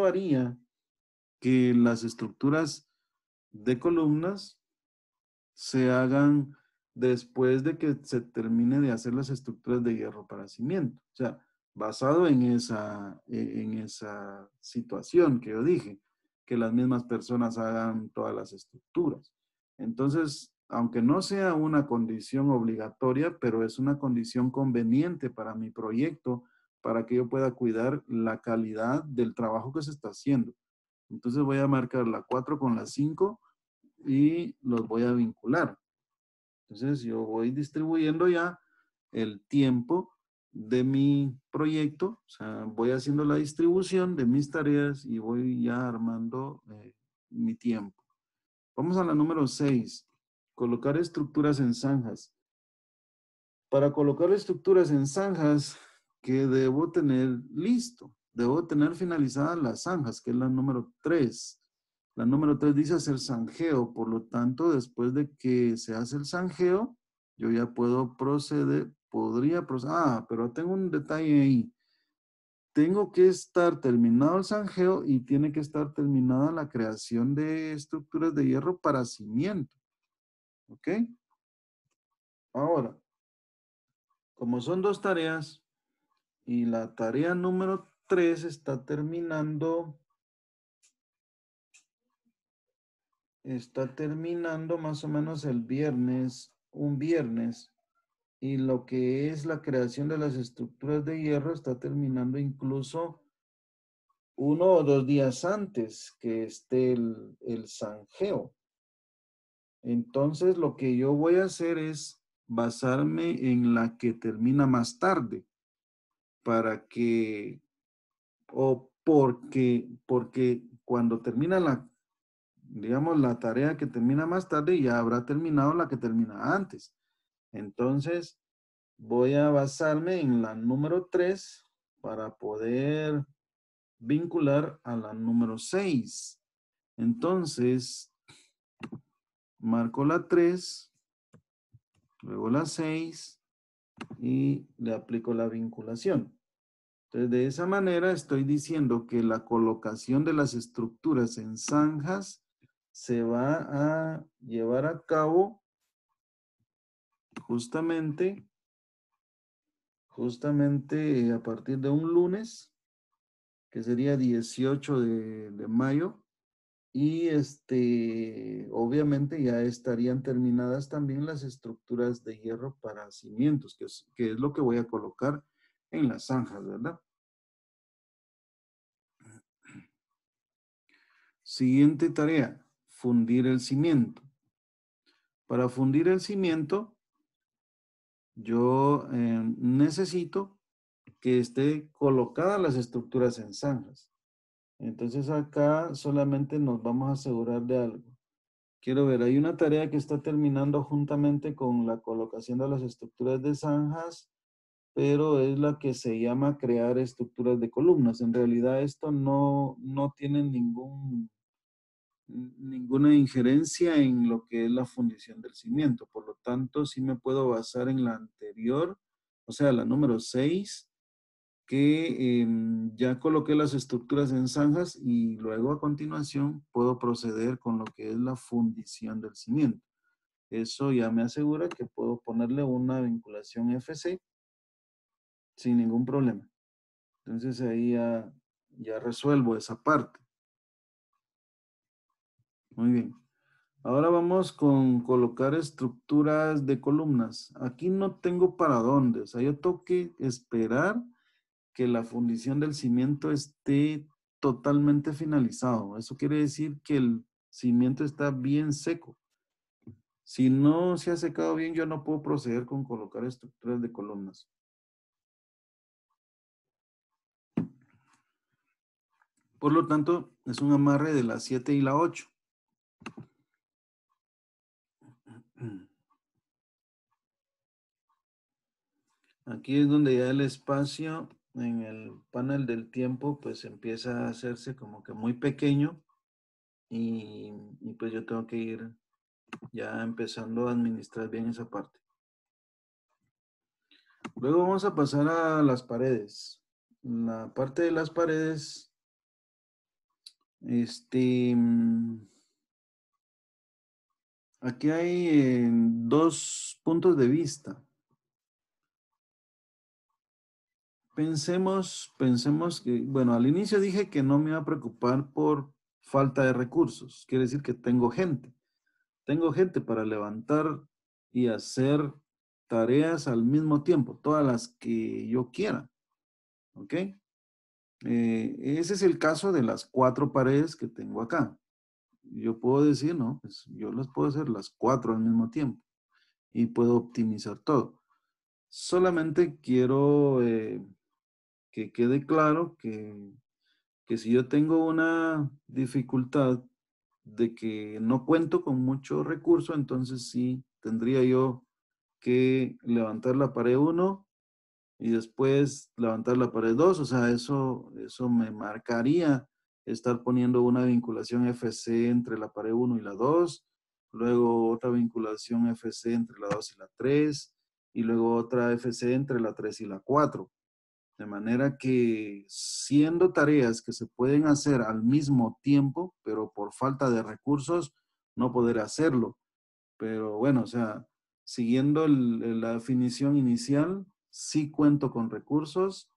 A: haría que las estructuras de columnas se hagan después de que se termine de hacer las estructuras de hierro para cimiento. O sea, basado en esa situación que yo dije, que las mismas personas hagan todas las estructuras. Entonces, aunque no sea una condición obligatoria, pero es una condición conveniente para mi proyecto, para que yo pueda cuidar la calidad del trabajo que se está haciendo. Entonces voy a marcar la 4 con la 5 y los voy a vincular. Entonces yo voy distribuyendo ya el tiempo de mi proyecto, o sea, voy haciendo la distribución de mis tareas y voy ya armando mi tiempo. Vamos a la número 6, colocar estructuras en zanjas. Para colocar estructuras en zanjas, ¿qué debo tener listo? Debo tener finalizadas las zanjas, que es la número 3. La número 3 dice hacer zanjeo, por lo tanto, después de que se hace el zanjeo, yo ya puedo proceder, pero tengo un detalle ahí. Tengo que estar terminado el zanjeo y tiene que estar terminada la creación de estructuras de hierro para cimiento. ¿Ok? Ahora, como son dos tareas y la tarea número 3 está terminando más o menos el viernes, un viernes, y lo que es la creación de las estructuras de hierro está terminando incluso 1 o 2 días antes que esté el zanjeo. Entonces, lo que yo voy a hacer es basarme en la que termina más tarde, para que, porque cuando termina digamos, la tarea que termina más tarde, ya habrá terminado la que termina antes. Entonces, voy a basarme en la número 3 para poder vincular a la número 6. Entonces, marco la 3, luego la 6 y le aplico la vinculación. Entonces, de esa manera estoy diciendo que la colocación de las estructuras en zanjas se va a llevar a cabo justamente a partir de un lunes, que sería 18 de mayo, y obviamente ya estarían terminadas también las estructuras de hierro para cimientos, que es lo que voy a colocar en las zanjas, ¿verdad? Siguiente tarea, fundir el cimiento. Para fundir el cimiento, yo necesito que esté colocadas las estructuras en zanjas. Entonces acá solamente nos vamos a asegurar de algo. Quiero ver, hay una tarea que está terminando juntamente con la colocación de las estructuras de zanjas, pero es la que se llama crear estructuras de columnas. En realidad esto no tiene ninguna injerencia en lo que es la fundición del cimiento. Por lo tanto, sí me puedo basar en la anterior, o sea, la número 6, que ya coloqué las estructuras en zanjas y luego a continuación puedo proceder con lo que es la fundición del cimiento. Eso ya me asegura que puedo ponerle una vinculación FC sin ningún problema. Entonces ahí ya resuelvo esa parte. Muy bien. Ahora vamos con colocar estructuras de columnas. Aquí no tengo para dónde. O sea, yo tengo que esperar que la fundición del cimiento esté totalmente finalizado. Eso quiere decir que el cimiento está bien seco. Si no se ha secado bien, yo no puedo proceder con colocar estructuras de columnas. Por lo tanto, es un amarre de la 7 y la 8. Aquí es donde ya el espacio en el panel del tiempo pues empieza a hacerse como que muy pequeño y pues yo tengo que ir ya empezando a administrar bien esa parte. Luego vamos a pasar a las paredes. La parte de las paredes, aquí hay dos puntos de vista. Pensemos que, bueno, al inicio dije que no me iba a preocupar por falta de recursos. Quiere decir que tengo gente. Tengo gente para levantar y hacer tareas al mismo tiempo, todas las que yo quiera. ¿Ok? Ese es el caso de las 4 paredes que tengo acá. Yo puedo decir, no, pues yo las puedo hacer las 4 al mismo tiempo. y puedo optimizar todo. Solamente quiero que quede claro que si yo tengo una dificultad de que no cuento con mucho recurso, entonces sí tendría yo que levantar la pared uno y después levantar la pared 2. O sea, eso me marcaría estar poniendo una vinculación FC entre la pared uno y la 2, luego otra vinculación FC entre la 2 y la 3, y luego otra FC entre la 3 y la 4. De manera que siendo tareas que se pueden hacer al mismo tiempo, pero por falta de recursos, no poder hacerlo. Pero bueno, o sea, siguiendo la definición inicial, sí cuento con recursos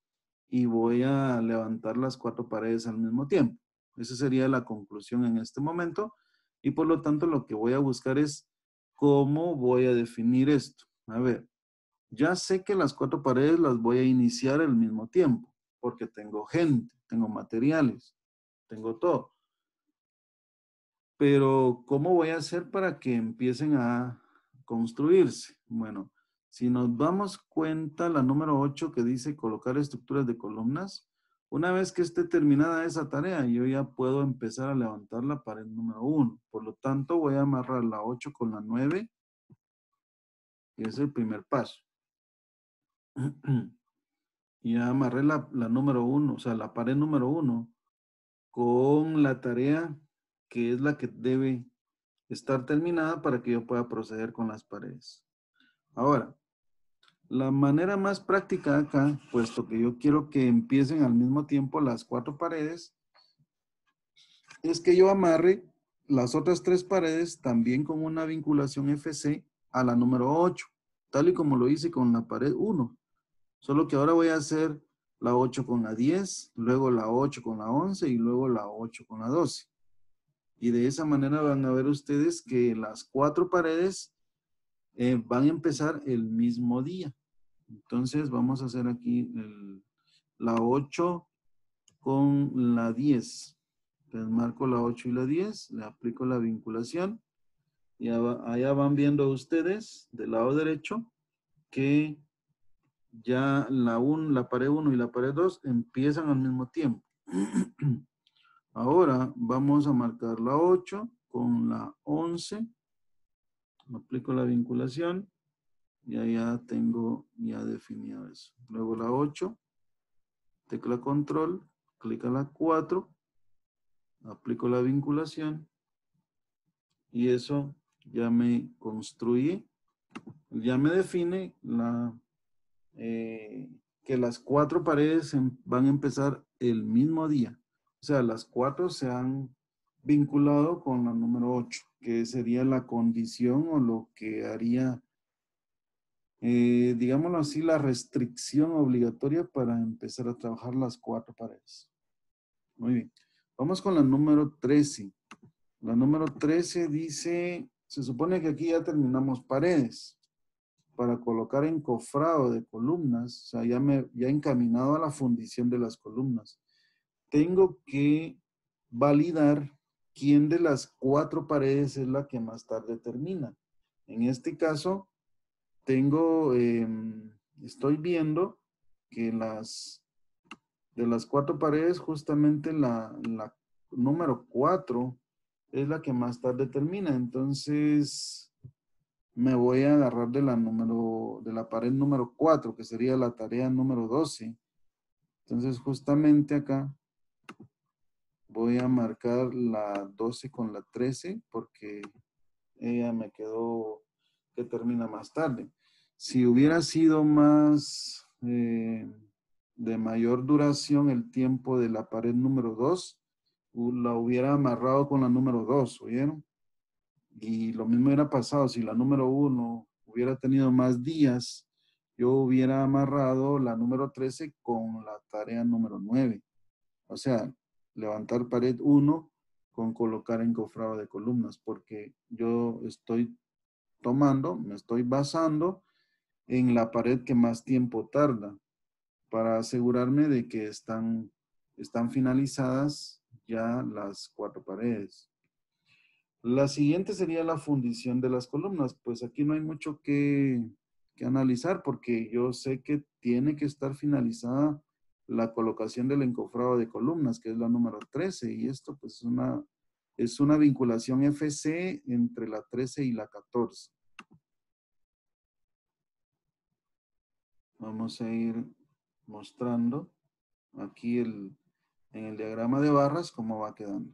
A: y voy a levantar las 4 paredes al mismo tiempo. Esa sería la conclusión en este momento. Y por lo tanto, lo que voy a buscar es cómo voy a definir esto. A ver, ya sé que las 4 paredes las voy a iniciar al mismo tiempo, porque tengo gente, tengo materiales, tengo todo. Pero, ¿cómo voy a hacer para que empiecen a construirse? Bueno, si nos damos cuenta, la número 8 que dice colocar estructuras de columnas, una vez que esté terminada esa tarea, yo ya puedo empezar a levantar la pared número 1. Por lo tanto, voy a amarrar la 8 con la 9, que es el primer paso. Y ya amarré la número 1, o sea, la pared número 1, con la tarea que es la que debe estar terminada para que yo pueda proceder con las paredes. Ahora, la manera más práctica acá, puesto que yo quiero que empiecen al mismo tiempo las 4 paredes, es que yo amarre las otras 3 paredes también con una vinculación FC a la número 8, tal y como lo hice con la pared 1. Solo que ahora voy a hacer la 8 con la 10, luego la 8 con la 11 y luego la 8 con la 12. Y de esa manera van a ver ustedes que las 4 paredes van a empezar el mismo día. Entonces vamos a hacer aquí la 8 con la 10. Entonces marco la 8 y la 10, le aplico la vinculación y allá van viendo ustedes del lado derecho que ya la pared 1 y la pared 2 empiezan al mismo tiempo. Ahora vamos a marcar la 8 con la 11. Aplico la vinculación y ya tengo ya definido eso. Luego la 8, tecla control, clic a la 4, aplico la vinculación y eso ya me construye, ya me define que las 4 paredes van a empezar el mismo día. O sea, las 4 se han vinculado con la número 8, que sería la condición o lo que haría, digámoslo así, la restricción obligatoria para empezar a trabajar las 4 paredes. Muy bien. Vamos con la número 13. La número 13 dice, se supone que aquí ya terminamos paredes. Para colocar encofrado de columnas, o sea, ya encaminado a la fundición de las columnas. Tengo que validar quién de las 4 paredes es la que más tarde termina. En este caso, estoy viendo que de las 4 paredes, justamente la número 4 es la que más tarde termina. Entonces, me voy a agarrar de la pared número 4, que sería la tarea número 12. Entonces, justamente acá voy a marcar la 12 con la 13 porque ella me quedó que termina más tarde. Si hubiera sido más de mayor duración el tiempo de la pared número 2, la hubiera amarrado con la número 2, ¿oyeron? Y lo mismo hubiera pasado si la número 1 hubiera tenido más días, yo hubiera amarrado la número 13 con la tarea número 9. O sea, levantar pared 1 con colocar encofrado de columnas, porque yo me estoy basando en la pared que más tiempo tarda para asegurarme de que están finalizadas ya las 4 paredes. La siguiente sería la fundición de las columnas. Pues aquí no hay mucho que analizar porque yo sé que tiene que estar finalizada la colocación del encofrado de columnas, que es la número 13. Y esto pues es una vinculación FC entre la 13 y la 14. Vamos a ir mostrando aquí en el diagrama de barras cómo va quedando.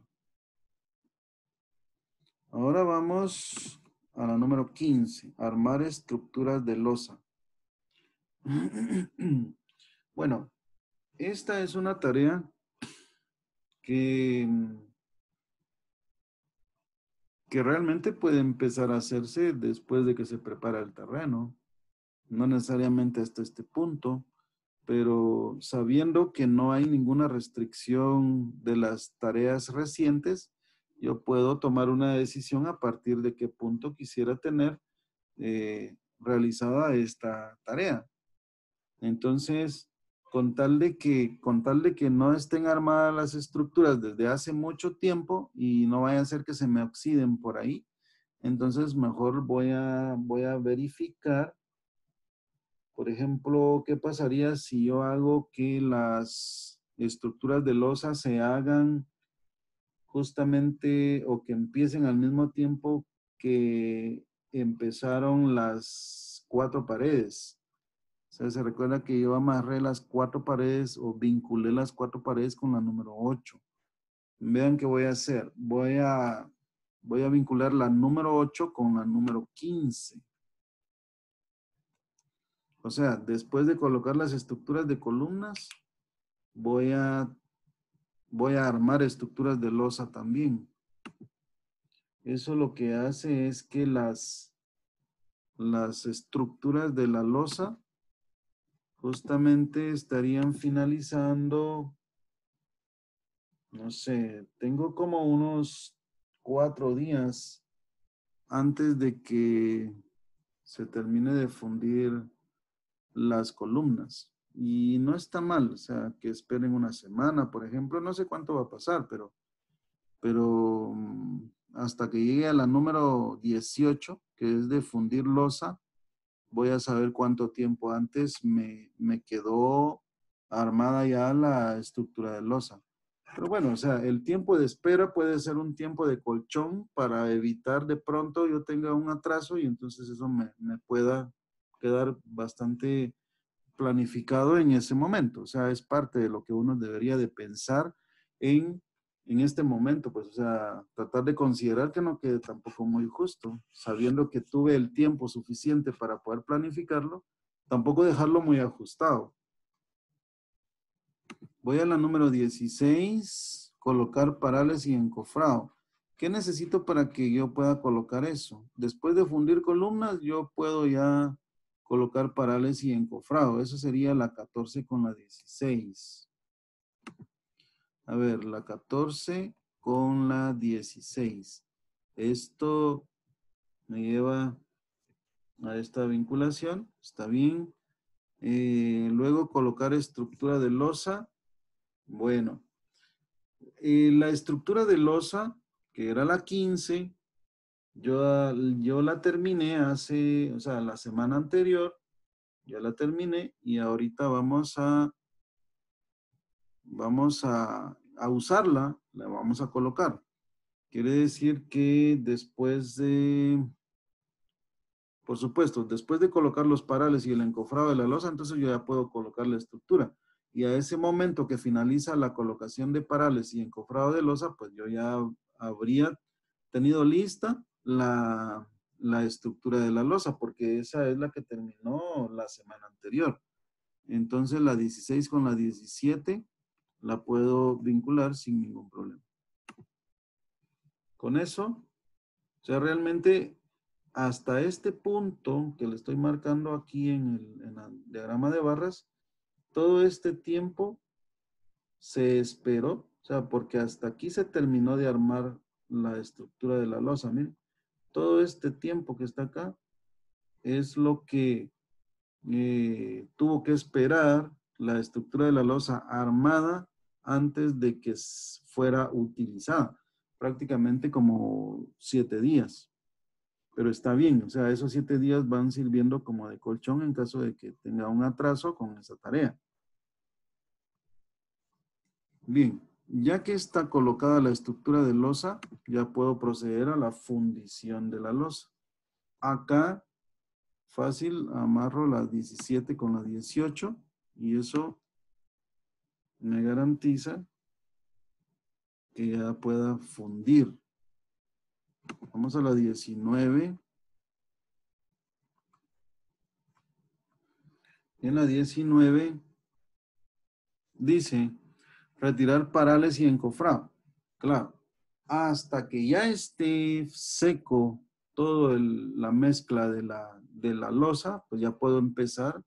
A: Ahora vamos a la número 15, armar estructuras de losa. Bueno, esta es una tarea que, que realmente puede empezar a hacerse después de que se prepara el terreno. No necesariamente hasta este punto, pero sabiendo que no hay ninguna restricción de las tareas recientes, yo puedo tomar una decisión a partir de qué punto quisiera tener realizada esta tarea. Entonces, con tal de que no estén armadas las estructuras desde hace mucho tiempo y no vaya a ser que se me oxiden por ahí, entonces mejor voy a verificar, por ejemplo, qué pasaría si yo hago que las estructuras de losa se hagan justamente o que empiecen al mismo tiempo que empezaron las cuatro paredes. O sea, se recuerda que yo amarré las cuatro paredes o vinculé las cuatro paredes con la número 8. Vean qué voy a hacer. Voy a vincular la número 8 con la número 15. O sea, después de colocar las estructuras de columnas, voy a, voy a armar estructuras de losa también. Eso lo que hace es que las estructuras de la losa justamente estarían finalizando. No sé, tengo como unos 4 días antes de que se termine de fundir las columnas. Y no está mal, o sea, que esperen una semana, por ejemplo, no sé cuánto va a pasar, pero hasta que llegue a la número 18, que es de fundir losa, voy a saber cuánto tiempo antes me quedó armada ya la estructura de losa. Pero bueno, o sea, el tiempo de espera puede ser un tiempo de colchón para evitar de pronto yo tenga un atraso y entonces eso me pueda quedar bastante planificado en ese momento. O sea, es parte de lo que uno debería de pensar en, en este momento, pues, o sea, tratar de considerar que no quede tampoco muy justo, sabiendo que tuve el tiempo suficiente para poder planificarlo, tampoco dejarlo muy ajustado. Voy a la número 16, colocar parales y encofrado. ¿Qué necesito para que yo pueda colocar eso? Después de fundir columnas, yo puedo ya colocar parales y encofrado. Eso sería la 14 con la 16. A ver, la 14 con la 16. Esto me lleva a esta vinculación. Está bien. Luego colocar estructura de losa. Bueno, la estructura de losa, que era la 15, yo la terminé hace, o sea, la semana anterior, ya la terminé y ahorita a usarla, la vamos a colocar. Quiere decir que por supuesto, después de colocar los parales y el encofrado de la losa, entonces yo ya puedo colocar la estructura. Y a ese momento que finaliza la colocación de parales y encofrado de losa, pues yo ya habría tenido lista la estructura de la losa, porque esa es la que terminó la semana anterior. Entonces la 16 con la 17 la puedo vincular sin ningún problema. Con eso, o sea, realmente hasta este punto que le estoy marcando aquí en el diagrama de barras, todo este tiempo se esperó, o sea, porque hasta aquí se terminó de armar la estructura de la losa. Miren, todo este tiempo que está acá es lo que tuvo que esperar la estructura de la losa armada antes de que fuera utilizada. prácticamente como 7 días. Pero está bien, o sea, esos 7 días van sirviendo como de colchón en caso de que tenga un atraso con esa tarea. Bien, ya que está colocada la estructura de losa, ya puedo proceder a la fundición de la losa. Acá, fácil, amarro la 17 con la 18 y eso me garantiza que ya pueda fundir. Vamos a la 19. En la 19 dice retirar parales y encofrado. Claro, hasta que ya esté seco todo la mezcla de la losa, pues ya puedo empezar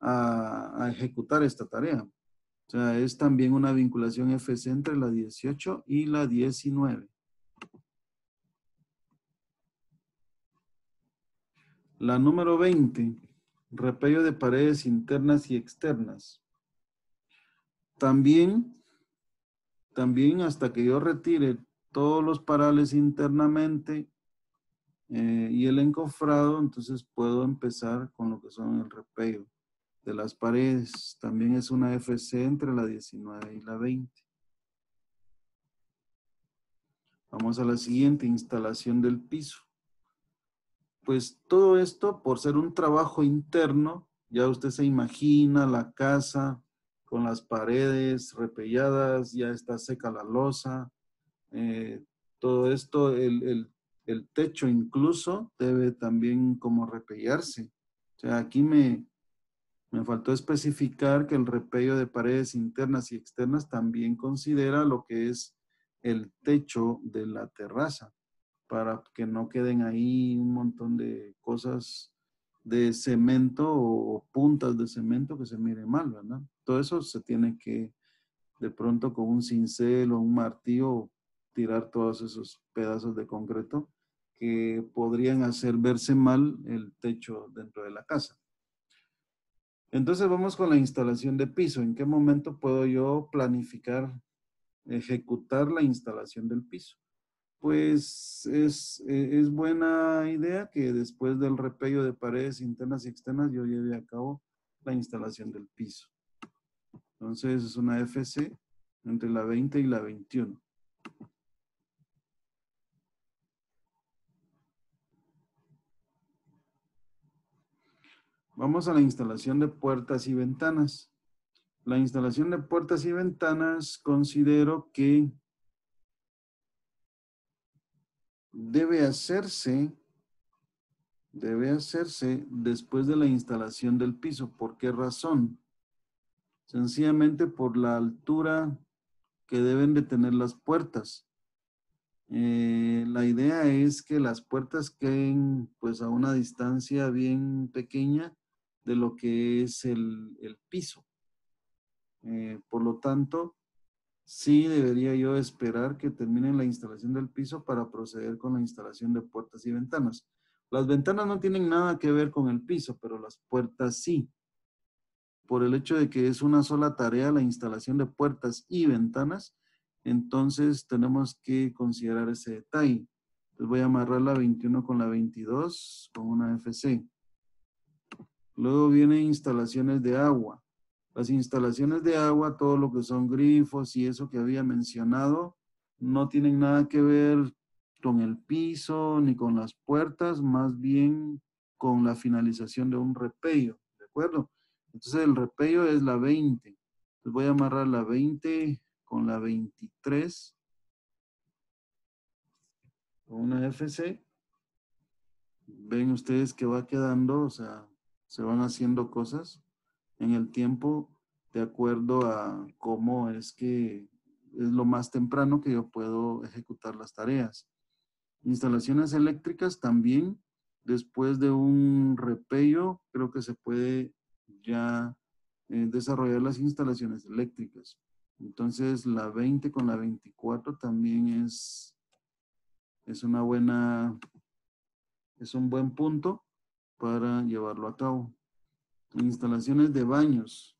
A: a ejecutar esta tarea. O sea, es también una vinculación FC entre la 18 y la 19. La número 20, repello de paredes internas y externas. También hasta que yo retire todos los parales internamente y el encofrado, entonces puedo empezar con lo que son el repello de las paredes. También es una FC entre la 19 y la 20. Vamos a la siguiente, instalación del piso. Pues todo esto, por ser un trabajo interno, ya usted se imagina la casa con las paredes repelladas, ya está seca la losa, todo esto, el techo incluso debe también como repellarse. O sea, aquí me faltó especificar que el repello de paredes internas y externas también considera lo que es el techo de la terraza, para que no queden ahí un montón de cosas de cemento o puntas de cemento que se mire mal, ¿verdad? Todo eso se tiene que, de pronto con un cincel o un martillo, tirar todos esos pedazos de concreto que podrían hacer verse mal el techo dentro de la casa. Entonces vamos con la instalación de piso. ¿En qué momento puedo yo planificar, ejecutar la instalación del piso? Pues es buena idea que después del repello de paredes internas y externas yo lleve a cabo la instalación del piso. Entonces es una FC entre la 20 y la 21. Vamos a la instalación de puertas y ventanas. La instalación de puertas y ventanas considero que debe hacerse después de la instalación del piso. ¿Por qué razón? Sencillamente por la altura que deben de tener las puertas. La idea es que las puertas queden pues a una distancia bien pequeña de lo que es el piso. Por lo tanto, sí debería yo esperar que terminen la instalación del piso para proceder con la instalación de puertas y ventanas. Las ventanas no tienen nada que ver con el piso, pero las puertas sí. Por el hecho de que es una sola tarea la instalación de puertas y ventanas, entonces tenemos que considerar ese detalle. Entonces voy a amarrar la 21 con la 22 con una FC. Luego vienen instalaciones de agua. Las instalaciones de agua, todo lo que son grifos y eso que había mencionado, no tienen nada que ver con el piso ni con las puertas, más bien con la finalización de un repello, ¿de acuerdo? Entonces el repello es la 20. Entonces voy a amarrar la 20 con la 23 con una FC. Ven ustedes que va quedando, o sea, se van haciendo cosas en el tiempo de acuerdo a cómo es que es lo más temprano que yo puedo ejecutar las tareas. Instalaciones eléctricas también, después de un repello, creo que se puede ya desarrollar las instalaciones eléctricas. Entonces, la 20 con la 24 también es una buena, es un buen punto para llevarlo a cabo. Instalaciones de baños.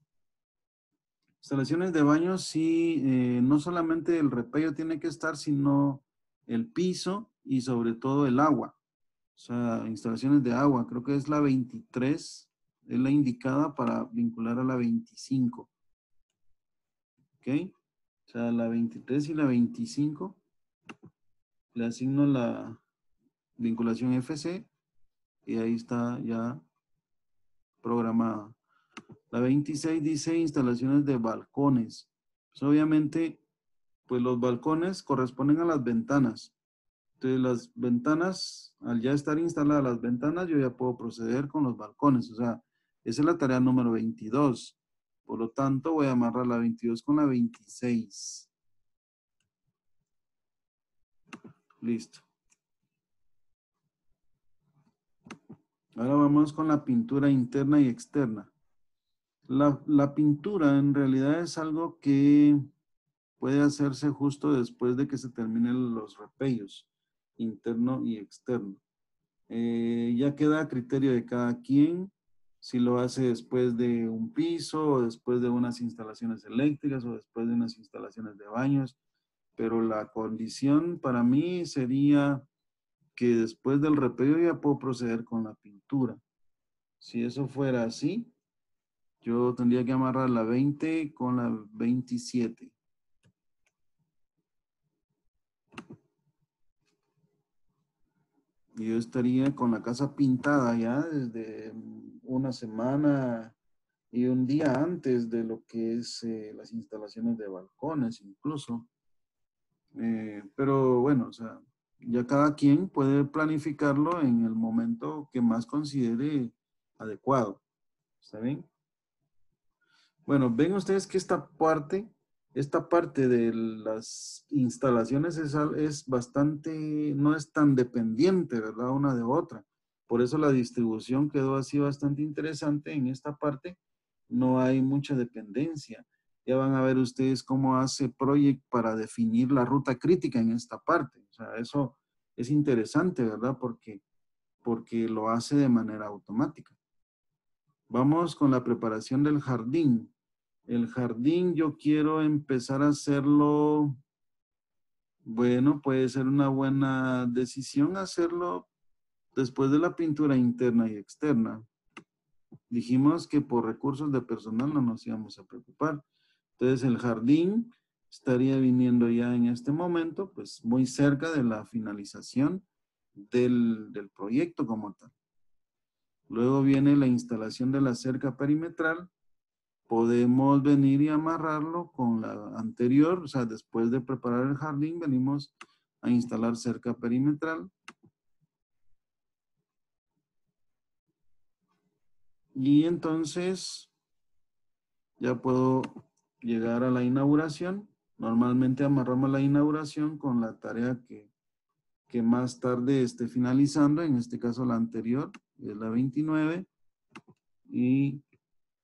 A: Instalaciones de baños, sí, no solamente el repello tiene que estar, sino el piso y sobre todo el agua. O sea, instalaciones de agua. Creo que es la 23, es la indicada para vincular a la 25. ¿Ok? O sea, la 23 y la 25 le asigno la vinculación FC y ahí está ya programada. La 26 dice instalaciones de balcones. Pues obviamente, pues los balcones corresponden a las ventanas. Entonces las ventanas, al ya estar instaladas las ventanas, yo ya puedo proceder con los balcones. O sea, esa es la tarea número 22. Por lo tanto, voy a amarrar la 22 con la 26. Listo. Ahora vamos con la pintura interna y externa. La pintura en realidad es algo que puede hacerse justo después de que se terminen los repellos, interno y externo. Ya queda a criterio de cada quien si lo hace después de un piso o después de unas instalaciones eléctricas o después de unas instalaciones de baños, pero la condición para mí sería que después del repello ya puedo proceder con la pintura. Si eso fuera así, yo tendría que amarrar la 20 con la 27. Y yo estaría con la casa pintada ya desde una semana y un día antes de lo que es las instalaciones de balcones incluso. Pero bueno, o sea, ya cada quien puede planificarlo en el momento que más considere adecuado. ¿Está bien? Bueno, ven ustedes que esta parte de las instalaciones es bastante, no es tan dependiente, ¿verdad? Una de otra. Por eso la distribución quedó así bastante interesante en esta parte. No hay mucha dependencia. Ya van a ver ustedes cómo hace Project para definir la ruta crítica en esta parte. O sea, eso es interesante, ¿verdad? Porque lo hace de manera automática. Vamos con la preparación del jardín. El jardín yo quiero empezar a hacerlo, bueno, puede ser una buena decisión hacerlo después de la pintura interna y externa. Dijimos que por recursos de personal no nos íbamos a preocupar. Entonces el jardín estaría viniendo ya en este momento, pues muy cerca de la finalización del proyecto como tal. Luego viene la instalación de la cerca perimetral. Podemos venir y amarrarlo con la anterior, o sea, después de preparar el jardín, venimos a instalar cerca perimetral. Y entonces ya puedo llegar a la inauguración. Normalmente amarramos la inauguración con la tarea que más tarde esté finalizando, en este caso la anterior, es la 29, y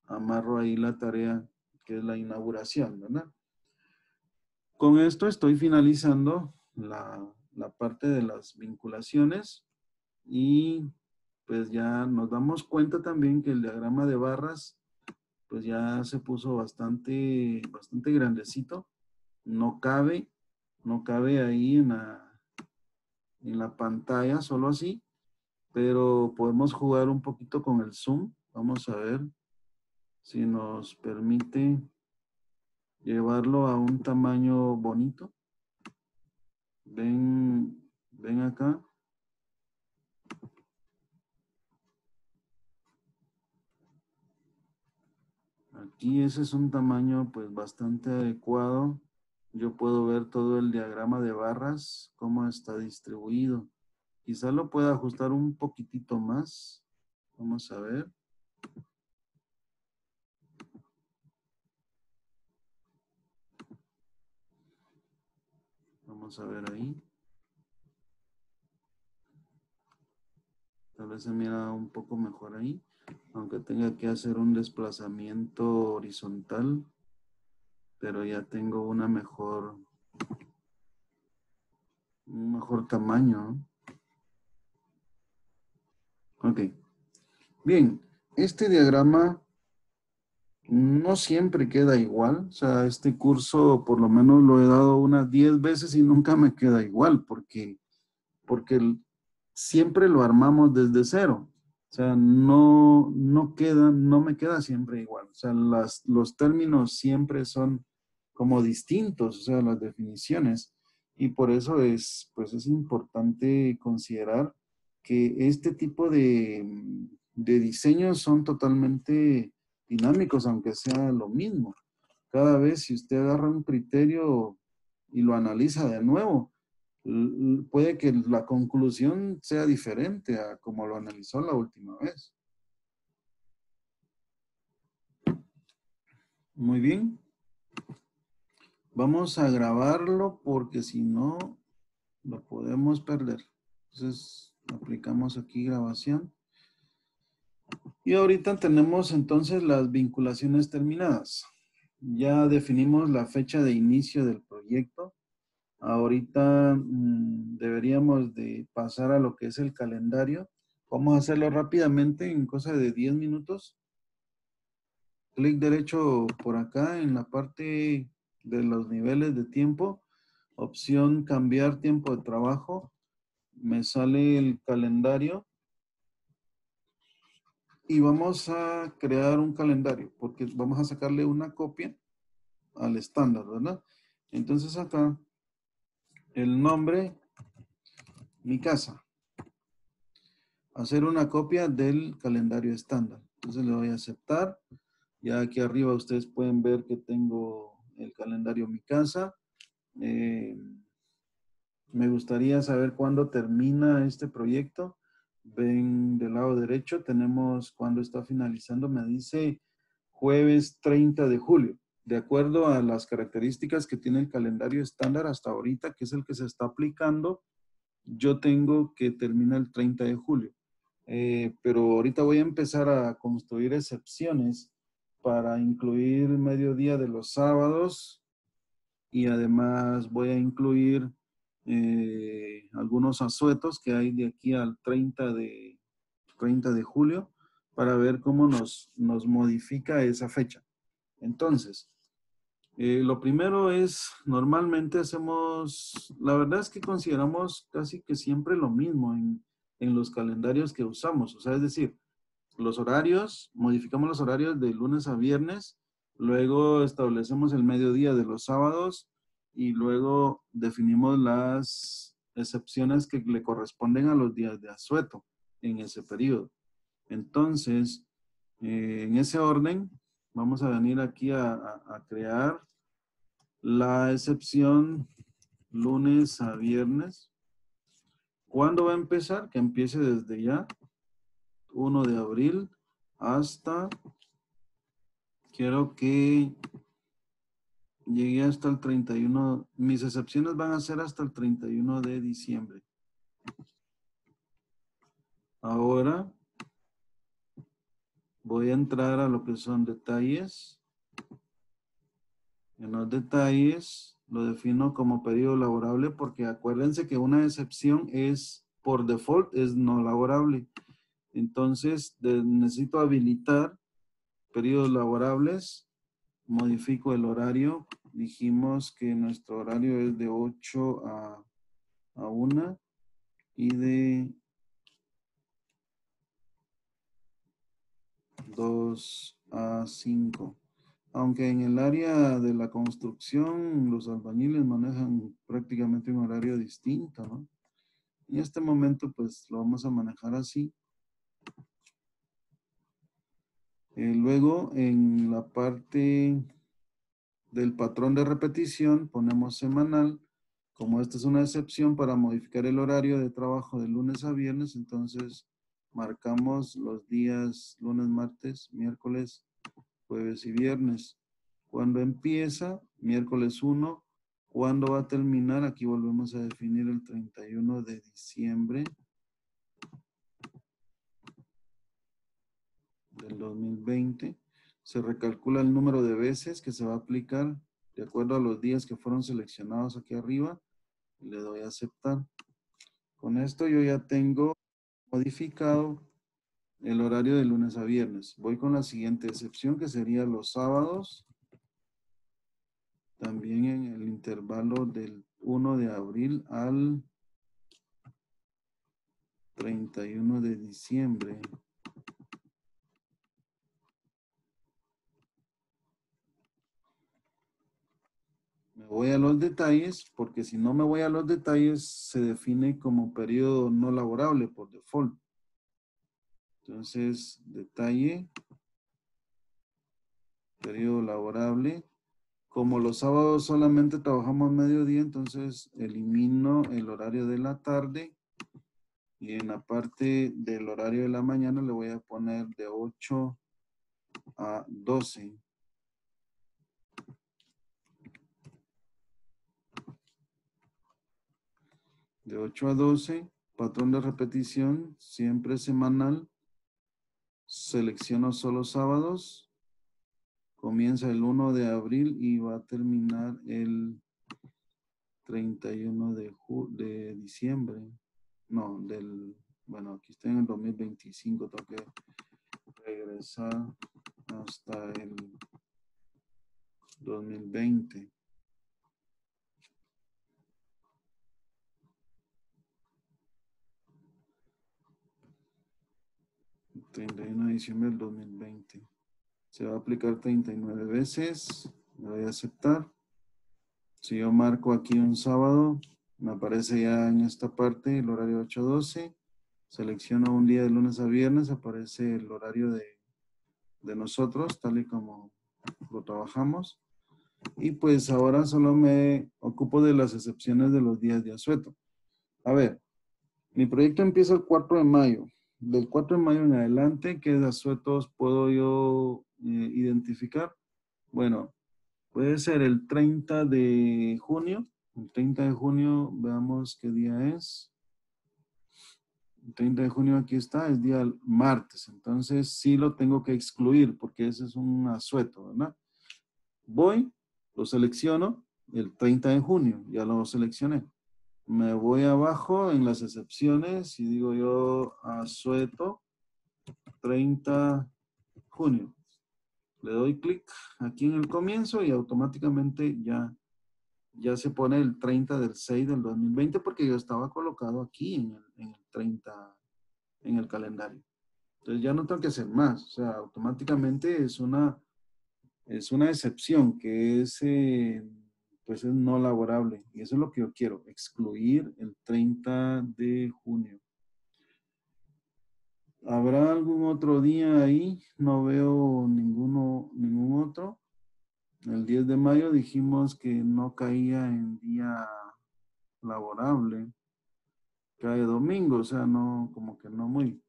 A: amarro ahí la tarea que es la inauguración, ¿verdad? Con esto estoy finalizando la parte de las vinculaciones y pues ya nos damos cuenta también que el diagrama de barras pues ya se puso bastante grandecito. No cabe, no cabe ahí en la pantalla, solo así, pero podemos jugar un poquito con el zoom. Vamos a ver si nos permite llevarlo a un tamaño bonito. Ven acá. Aquí ese es un tamaño pues bastante adecuado. Yo puedo ver todo el diagrama de barras, cómo está distribuido. Quizá lo pueda ajustar un poquitito más. Vamos a ver. Vamos a ver ahí. Tal vez se mira un poco mejor ahí. Aunque tenga que hacer un desplazamiento horizontal. Pero ya tengo un mejor tamaño, ¿no? Ok. Bien. Este diagrama No siempre queda igual, o sea, este curso por lo menos lo he dado unas 10 veces y nunca me queda igual, porque siempre lo armamos desde cero. O sea, no me queda siempre igual. O sea, los términos siempre son como distintos, o sea, las definiciones. Y por eso pues es importante considerar que este tipo de diseños son totalmente dinámicos, aunque sea lo mismo. Cada vez si usted agarra un criterio y lo analiza de nuevo, puede que la conclusión sea diferente a como lo analizó la última vez. Muy bien. Vamos a grabarlo porque si no, lo podemos perder. Entonces, aplicamos aquí grabación. Y ahorita tenemos entonces las vinculaciones terminadas. Ya definimos la fecha de inicio del proyecto. Ahorita deberíamos de pasar a lo que es el calendario. Vamos a hacerlo rápidamente en cosa de 10 minutos. Clic derecho por acá en la parte de los niveles de tiempo. Opción cambiar tiempo de trabajo. Me sale el calendario y vamos a crear un calendario porque vamos a sacarle una copia al estándar, ¿verdad? Entonces acá el nombre, mi casa. Hacer una copia del calendario estándar. Entonces le doy a aceptar. Ya aquí arriba ustedes pueden ver que tengo el calendario Mi Casa. Eh, Me gustaría saber cuándo termina este proyecto. Ven del lado derecho, tenemos cuándo está finalizando. Me dice jueves 30 de julio. De acuerdo a las características que tiene el calendario estándar hasta ahorita, que es el que se está aplicando, yo tengo que terminar el 30 de julio. Pero ahorita voy a empezar a construir excepciones para incluir mediodía de los sábados y además voy a incluir algunos asuetos que hay de aquí al 30 de julio para ver cómo nos modifica esa fecha. Entonces, lo primero es, normalmente hacemos, la verdad es que consideramos casi que siempre lo mismo en los calendarios que usamos. O sea, es decir, los horarios, modificamos los horarios de lunes a viernes, luego establecemos el mediodía de los sábados y luego definimos las excepciones que le corresponden a los días de asueto en ese periodo. Entonces, en ese orden, vamos a venir aquí a crear la excepción lunes a viernes. ¿Cuándo va a empezar? Que empiece desde ya, 1 de abril hasta, quiero que llegué hasta el 31. Mis excepciones van a ser hasta el 31 de diciembre. Ahora voy a entrar a lo que son detalles. En los detalles lo defino como periodo laborable porque acuérdense que una excepción es, por default, es no laborable. Entonces, necesito habilitar periodos laborables. Modifico el horario. Dijimos que nuestro horario es de 8 a 1 y de 2 a 5. Aunque en el área de la construcción los albañiles manejan prácticamente un horario distinto, ¿no? En este momento pues lo vamos a manejar así. Luego en la parte del patrón de repetición ponemos semanal. Como esta es una excepción para modificar el horario de trabajo de lunes a viernes, entonces marcamos los días lunes, martes, miércoles, jueves y viernes. Cuando empieza, miércoles 1. Cuando va a terminar, aquí volvemos a definir el 31 de diciembre del 2020. Se recalcula el número de veces que se va a aplicar de acuerdo a los días que fueron seleccionados aquí arriba. Le doy a aceptar. Con esto yo ya tengo modificado el horario de lunes a viernes. Voy con la siguiente excepción que sería los sábados. También en el intervalo del 1 de abril al 31 de diciembre. Me voy a los detalles, porque si no me voy a los detalles, se define como periodo no laborable por default. Entonces, detalle, periodo laborable. Como los sábados solamente trabajamos mediodía, entonces elimino el horario de la tarde y en la parte del horario de la mañana le voy a poner de 8 a 12. De 8 a 12, patrón de repetición, siempre semanal. Selecciono solo sábados. Comienza el 1 de abril y va a terminar el 31 de diciembre. No, bueno, aquí estoy en el 2025, tengo que regresar hasta el 2020. 31 de diciembre del 2020. Se va a aplicar 39 veces. Le voy a aceptar. Si yo marco aquí un sábado, me aparece ya en esta parte el horario 8 a 12. Selecciono un día de lunes a viernes, aparece el horario de nosotros, tal y como lo trabajamos. Y pues ahora solo me ocupo de las excepciones de los días de asueto. A ver, mi proyecto empieza el 4 de mayo. Del 4 de mayo en adelante, ¿qué asuetos puedo yo identificar? Bueno, puede ser el 30 de junio. El 30 de junio, veamos qué día es. El 30 de junio aquí está, es día martes. Entonces sí lo tengo que excluir porque ese es un asueto, ¿verdad? Voy, lo selecciono el 30 de junio, ya lo seleccioné. Me voy abajo en las excepciones y digo yo asueto 30 junio. Le doy clic aquí en el comienzo y automáticamente ya se pone el 30 del 6 del 2020 porque yo estaba colocado aquí en el 30 en el calendario. Entonces ya no tengo que hacer más. O sea, automáticamente es una excepción que pues es no laborable. Y eso es lo que yo quiero, excluir el 30 de junio. ¿Habrá algún otro día ahí? No veo ningún otro. El 10 de mayo dijimos que no caía en día laborable. Cae domingo, o sea, no, como que no muy.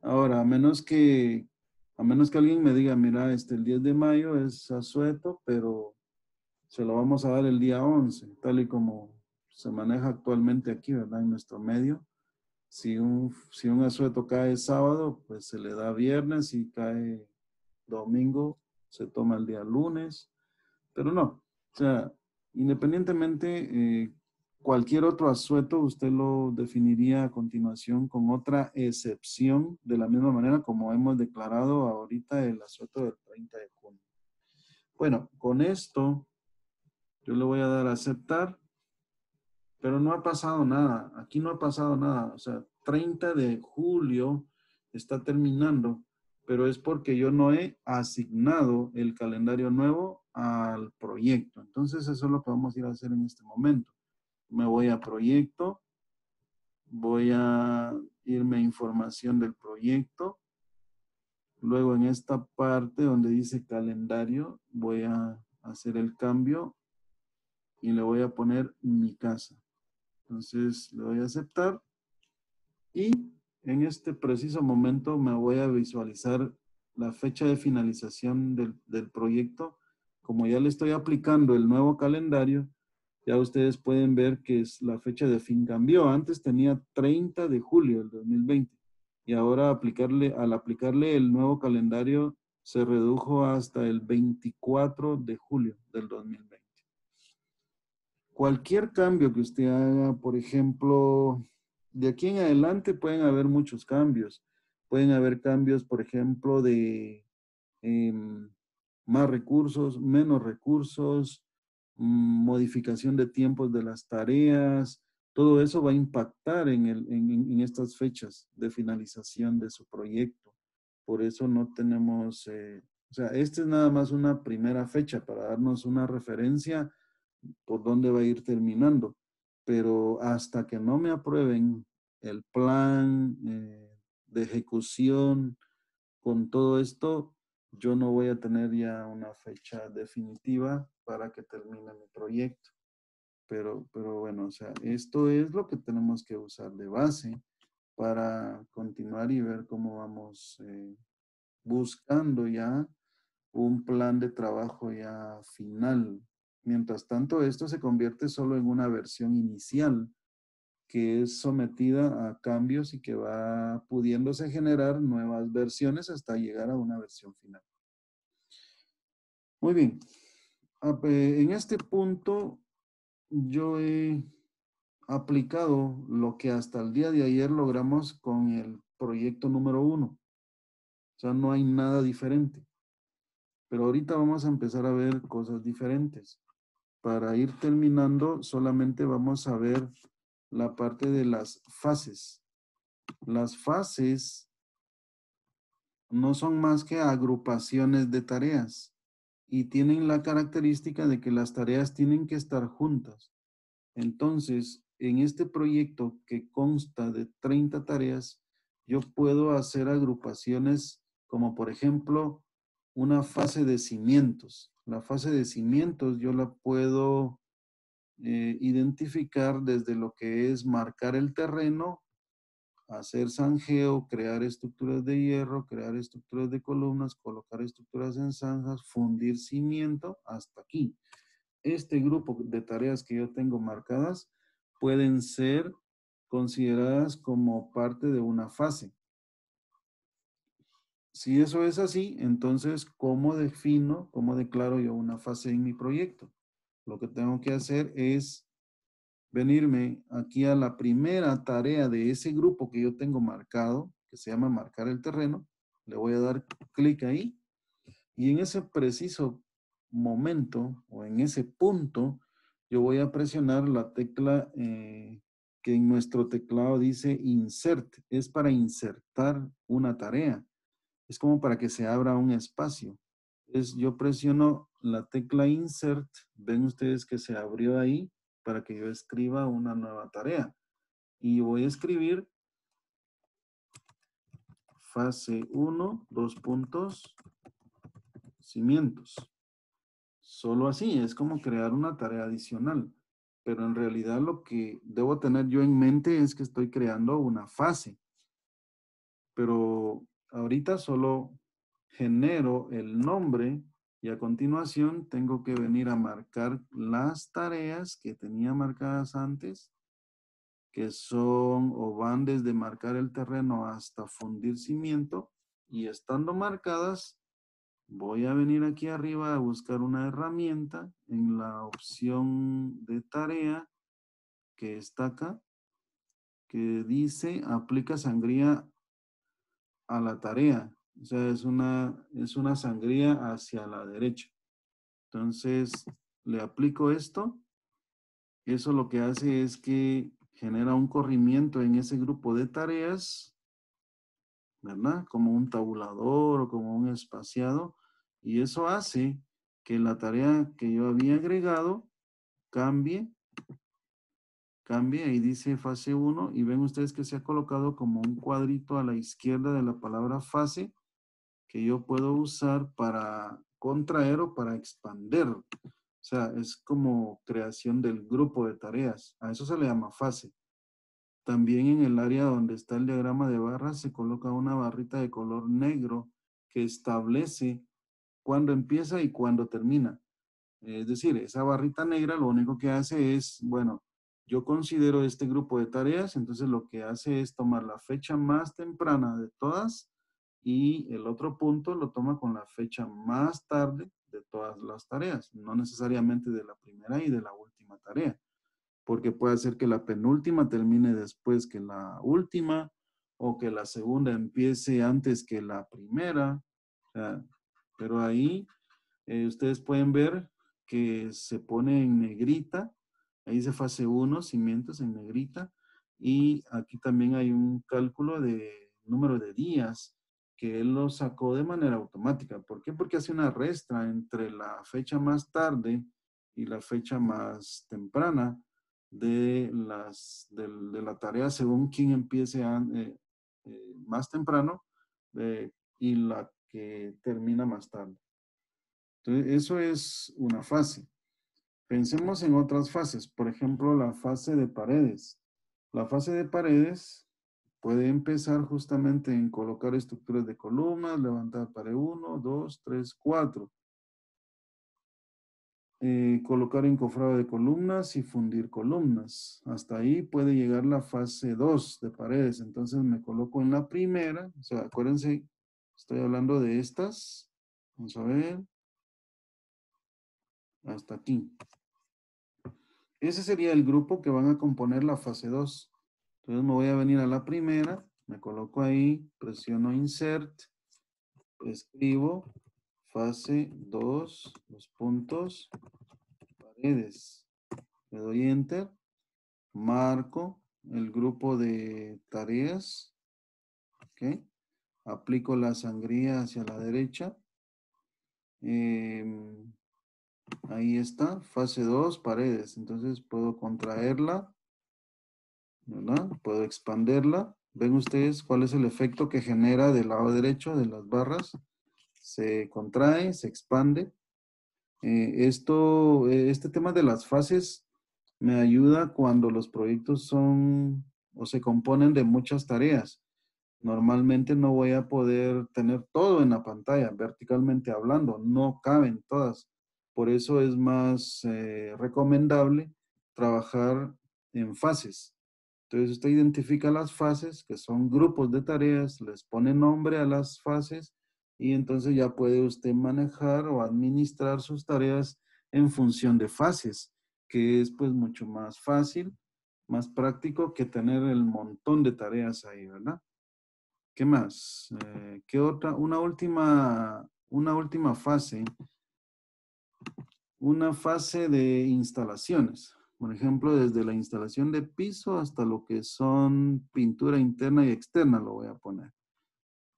A: Ahora, a menos que alguien me diga, mira, el 10 de mayo es asueto, pero se lo vamos a dar el día 11, tal y como se maneja actualmente aquí, ¿verdad? En nuestro medio. Si un asueto cae sábado, pues se le da viernes, y cae domingo, se toma el día lunes, pero no. O sea, independientemente, cualquier otro asueto usted lo definiría a continuación con otra excepción, de la misma manera como hemos declarado ahorita el asueto del 30 de junio. Bueno, con esto yo le voy a dar a aceptar, pero no ha pasado nada. Aquí no ha pasado nada. O sea, 30 de julio está terminando, pero es porque yo no he asignado el calendario nuevo al proyecto. Entonces, eso es lo que vamos a ir a hacer en este momento. Me voy a proyecto, voy a irme a información del proyecto. Luego en esta parte donde dice calendario, voy a hacer el cambio y le voy a poner mi casa. Entonces le doy a aceptar y en este preciso momento me voy a visualizar la fecha de finalización del proyecto. Como ya le estoy aplicando el nuevo calendario, ya ustedes pueden ver que la fecha de fin cambió. Antes tenía 30 de julio del 2020 y ahora al aplicarle el nuevo calendario se redujo hasta el 24 de julio del 2020. Cualquier cambio que usted haga, por ejemplo, de aquí en adelante pueden haber muchos cambios. Pueden haber cambios, por ejemplo, de más recursos, menos recursos, modificación de tiempos de las tareas. Todo eso va a impactar en estas fechas de finalización de su proyecto. Por eso no tenemos, o sea, esta es nada más una primera fecha para darnos una referencia por dónde va a ir terminando. Pero hasta que no me aprueben el plan de ejecución con todo esto, yo no voy a tener ya una fecha definitiva para que termine mi proyecto. Pero bueno, o sea, esto es lo que tenemos que usar de base para continuar y ver cómo vamos buscando ya un plan de trabajo ya final. Mientras tanto, esto se convierte solo en una versión inicial que es sometida a cambios y que va pudiéndose generar nuevas versiones hasta llegar a una versión final. Muy bien. En este punto yo he aplicado lo que hasta el día de ayer logramos con el proyecto número 1. O sea, no hay nada diferente. Pero ahorita vamos a empezar a ver cosas diferentes. Para ir terminando, solamente vamos a ver la parte de las fases. Las fases no son más que agrupaciones de tareas y tienen la característica de que las tareas tienen que estar juntas. Entonces, en este proyecto que consta de 30 tareas, yo puedo hacer agrupaciones como por ejemplo una fase de cimientos. La fase de cimientos yo la puedo identificar desde lo que es marcar el terreno, hacer zanjeo, crear estructuras de hierro, crear estructuras de columnas, colocar estructuras en zanjas, fundir cimiento, hasta aquí. Este grupo de tareas que yo tengo marcadas pueden ser consideradas como parte de una fase. Si eso es así, entonces, ¿cómo defino, cómo declaro yo una fase en mi proyecto? Lo que tengo que hacer es venirme aquí a la primera tarea de ese grupo que yo tengo marcado, que se llama marcar el terreno. Le voy a dar clic ahí y en ese preciso momento o en ese punto yo voy a presionar la tecla que en nuestro teclado dice insert. Es para insertar una tarea. Es como para que se abra un espacio. Yo presiono la tecla insert. Ven ustedes que se abrió ahí para que yo escriba una nueva tarea. Y voy a escribir fase 1, 2 puntos, cimientos. Solo así, es como crear una tarea adicional. Pero en realidad lo que debo tener yo en mente es que estoy creando una fase. Pero ahorita solo genero el nombre y a continuación tengo que venir a marcar las tareas que tenía marcadas antes, que son o van desde marcar el terreno hasta fundir cimiento, y estando marcadas, voy a venir aquí arriba a buscar una herramienta en la opción de tarea que está acá, que dice aplica sangría a la tarea. O sea, es una sangría hacia la derecha. Entonces, le aplico esto. Eso lo que hace es que genera un corrimiento en ese grupo de tareas, ¿verdad? Como un tabulador o como un espaciado. Y eso hace que la tarea que yo había agregado cambie, ahí dice fase 1 y ven ustedes que se ha colocado como un cuadrito a la izquierda de la palabra fase que yo puedo usar para contraer o para expander. O sea, es como creación del grupo de tareas. A eso se le llama fase. También en el área donde está el diagrama de barras se coloca una barrita de color negro que establece cuándo empieza y cuándo termina. Es decir, esa barrita negra lo único que hace es, bueno, yo considero este grupo de tareas, entonces lo que hace es tomar la fecha más temprana de todas y el otro punto lo toma con la fecha más tarde de todas las tareas, no necesariamente de la primera y de la última tarea, porque puede ser que la penúltima termine después que la última o que la segunda empiece antes que la primera. O sea, pero ahí ustedes pueden ver que se pone en negrita. Ahí dice fase 1, cimientos en negrita. Y aquí también hay un cálculo de número de días que él lo sacó de manera automática. ¿Por qué? Porque hace una resta entre la fecha más tarde y la fecha más temprana de la tarea según quien empiece más temprano y la que termina más tarde. Entonces, eso es una fase. Pensemos en otras fases. Por ejemplo, la fase de paredes. La fase de paredes puede empezar justamente en colocar estructuras de columnas, levantar pared 1, 2, 3, 4. Colocar encofrado de columnas y fundir columnas. Hasta ahí puede llegar la fase 2 de paredes. Entonces me coloco en la primera. O sea, acuérdense, estoy hablando de estas. Vamos a ver. Hasta aquí. Ese sería el grupo que van a componer la fase 2. Entonces me voy a venir a la primera, me coloco ahí, presiono Insert, escribo fase 2, los puntos, paredes. Le doy Enter, marco el grupo de tareas, ¿ok? Aplico la sangría hacia la derecha. Ahí está, fase 2, paredes. Entonces puedo contraerla, ¿verdad? Puedo expanderla. ¿Ven ustedes cuál es el efecto que genera del lado derecho de las barras? Se contrae, se expande. Este tema de las fases me ayuda cuando los proyectos son o se componen de muchas tareas. Normalmente no voy a poder tener todo en la pantalla, verticalmente hablando, no caben todas. Por eso es más recomendable trabajar en fases. Entonces usted identifica las fases, que son grupos de tareas, les pone nombre a las fases y entonces ya puede usted manejar o administrar sus tareas en función de fases, que es pues mucho más fácil, más práctico que tener el montón de tareas ahí, ¿verdad? ¿Qué más? ¿Qué otra? Una última fase. Una fase de instalaciones. Por ejemplo, desde la instalación de piso hasta lo que son pintura interna y externa, lo voy a poner.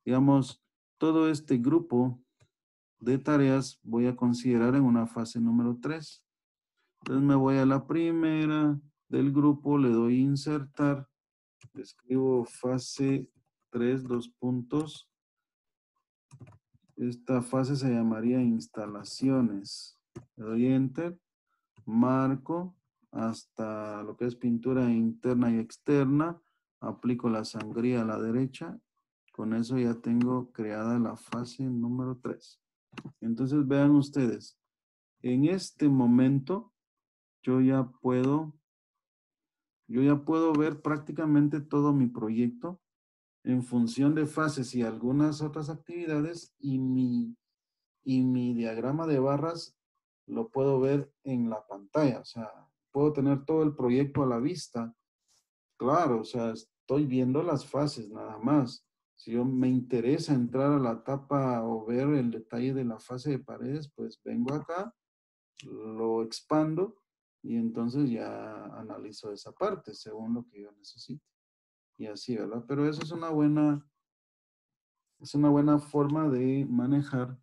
A: Digamos, todo este grupo de tareas voy a considerar en una fase número 3. Entonces me voy a la primera del grupo, le doy insertar, escribo fase 3, 2 puntos. Esta fase se llamaría instalaciones. Le doy enter, marco hasta lo que es pintura interna y externa, aplico la sangría a la derecha, con eso ya tengo creada la fase número 3. Entonces vean ustedes, en este momento yo ya puedo ver prácticamente todo mi proyecto en función de fases y algunas otras actividades y mi diagrama de barras lo puedo ver en la pantalla. O sea, puedo tener todo el proyecto a la vista. Claro, o sea, estoy viendo las fases nada más. Si yo me interesa entrar a la tapa o ver el detalle de la fase de paredes, pues vengo acá, lo expando y entonces ya analizo esa parte según lo que yo necesite. Y así, ¿verdad? Pero eso es una buena forma de manejar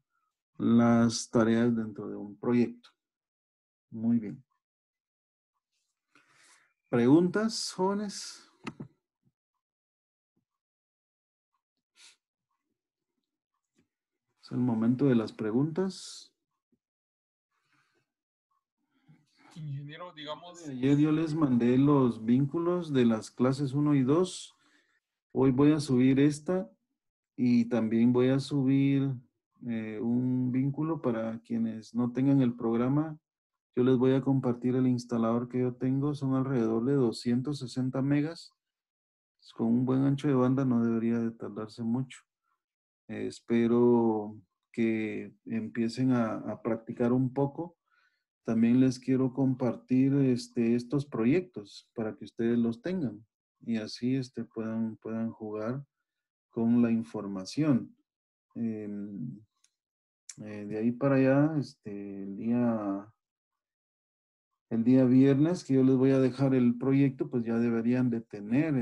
A: las tareas dentro de un proyecto. Muy bien. ¿Preguntas, jóvenes? Es el momento de las preguntas.
B: Ingeniero, digamos.
A: Ayer yo les mandé los vínculos de las clases 1 y 2. Hoy voy a subir esta y también voy a subir un vínculo para quienes no tengan el programa. Yo les voy a compartir el instalador que yo tengo. Son alrededor de 260 megas. Con un buen ancho de banda no debería de tardarse mucho. Espero que empiecen a practicar un poco. También les quiero compartir estos proyectos para que ustedes los tengan. y así puedan jugar con la información. De ahí para allá, el día viernes que yo les voy a dejar el proyecto, pues ya deberían de tener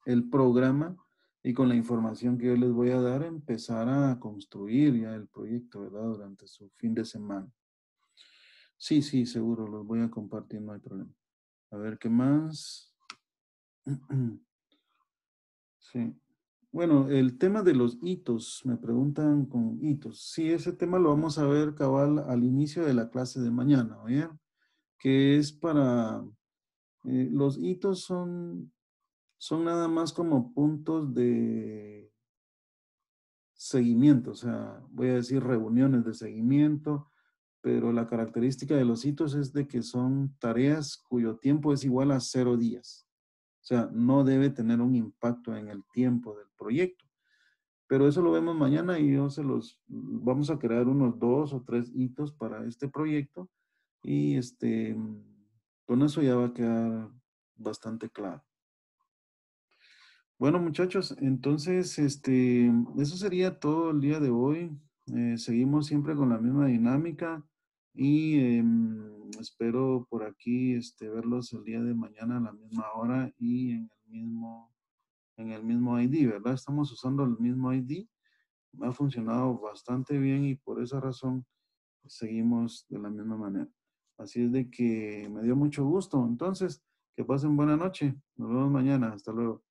A: el programa, y con la información que yo les voy a dar, empezar a construir ya el proyecto, ¿verdad? Durante su fin de semana. Sí, sí, seguro, los voy a compartir, no hay problema. A ver, ¿qué más? Sí. Bueno, el tema de los hitos, me preguntan con hitos. Sí, ese tema lo vamos a ver cabal al inicio de la clase de mañana, ¿oye? Que es para, los hitos son nada más como puntos de seguimiento, o sea, voy a decir reuniones de seguimiento, pero la característica de los hitos es de que son tareas cuyo tiempo es igual a 0 días. O sea, no debe tener un impacto en el tiempo del proyecto. Pero eso lo vemos mañana y vamos a crear unos 2 o 3 hitos para este proyecto y con eso ya va a quedar bastante claro. Bueno, muchachos, entonces, eso sería todo el día de hoy. Seguimos siempre con la misma dinámica y espero por aquí, verlos el día de mañana a la misma hora y en el mismo ID, ¿verdad? Estamos usando el mismo ID. Ha funcionado bastante bien y por esa razón seguimos de la misma manera. Así es de que me dio mucho gusto. Entonces, que pasen buena noche. Nos vemos mañana. Hasta luego.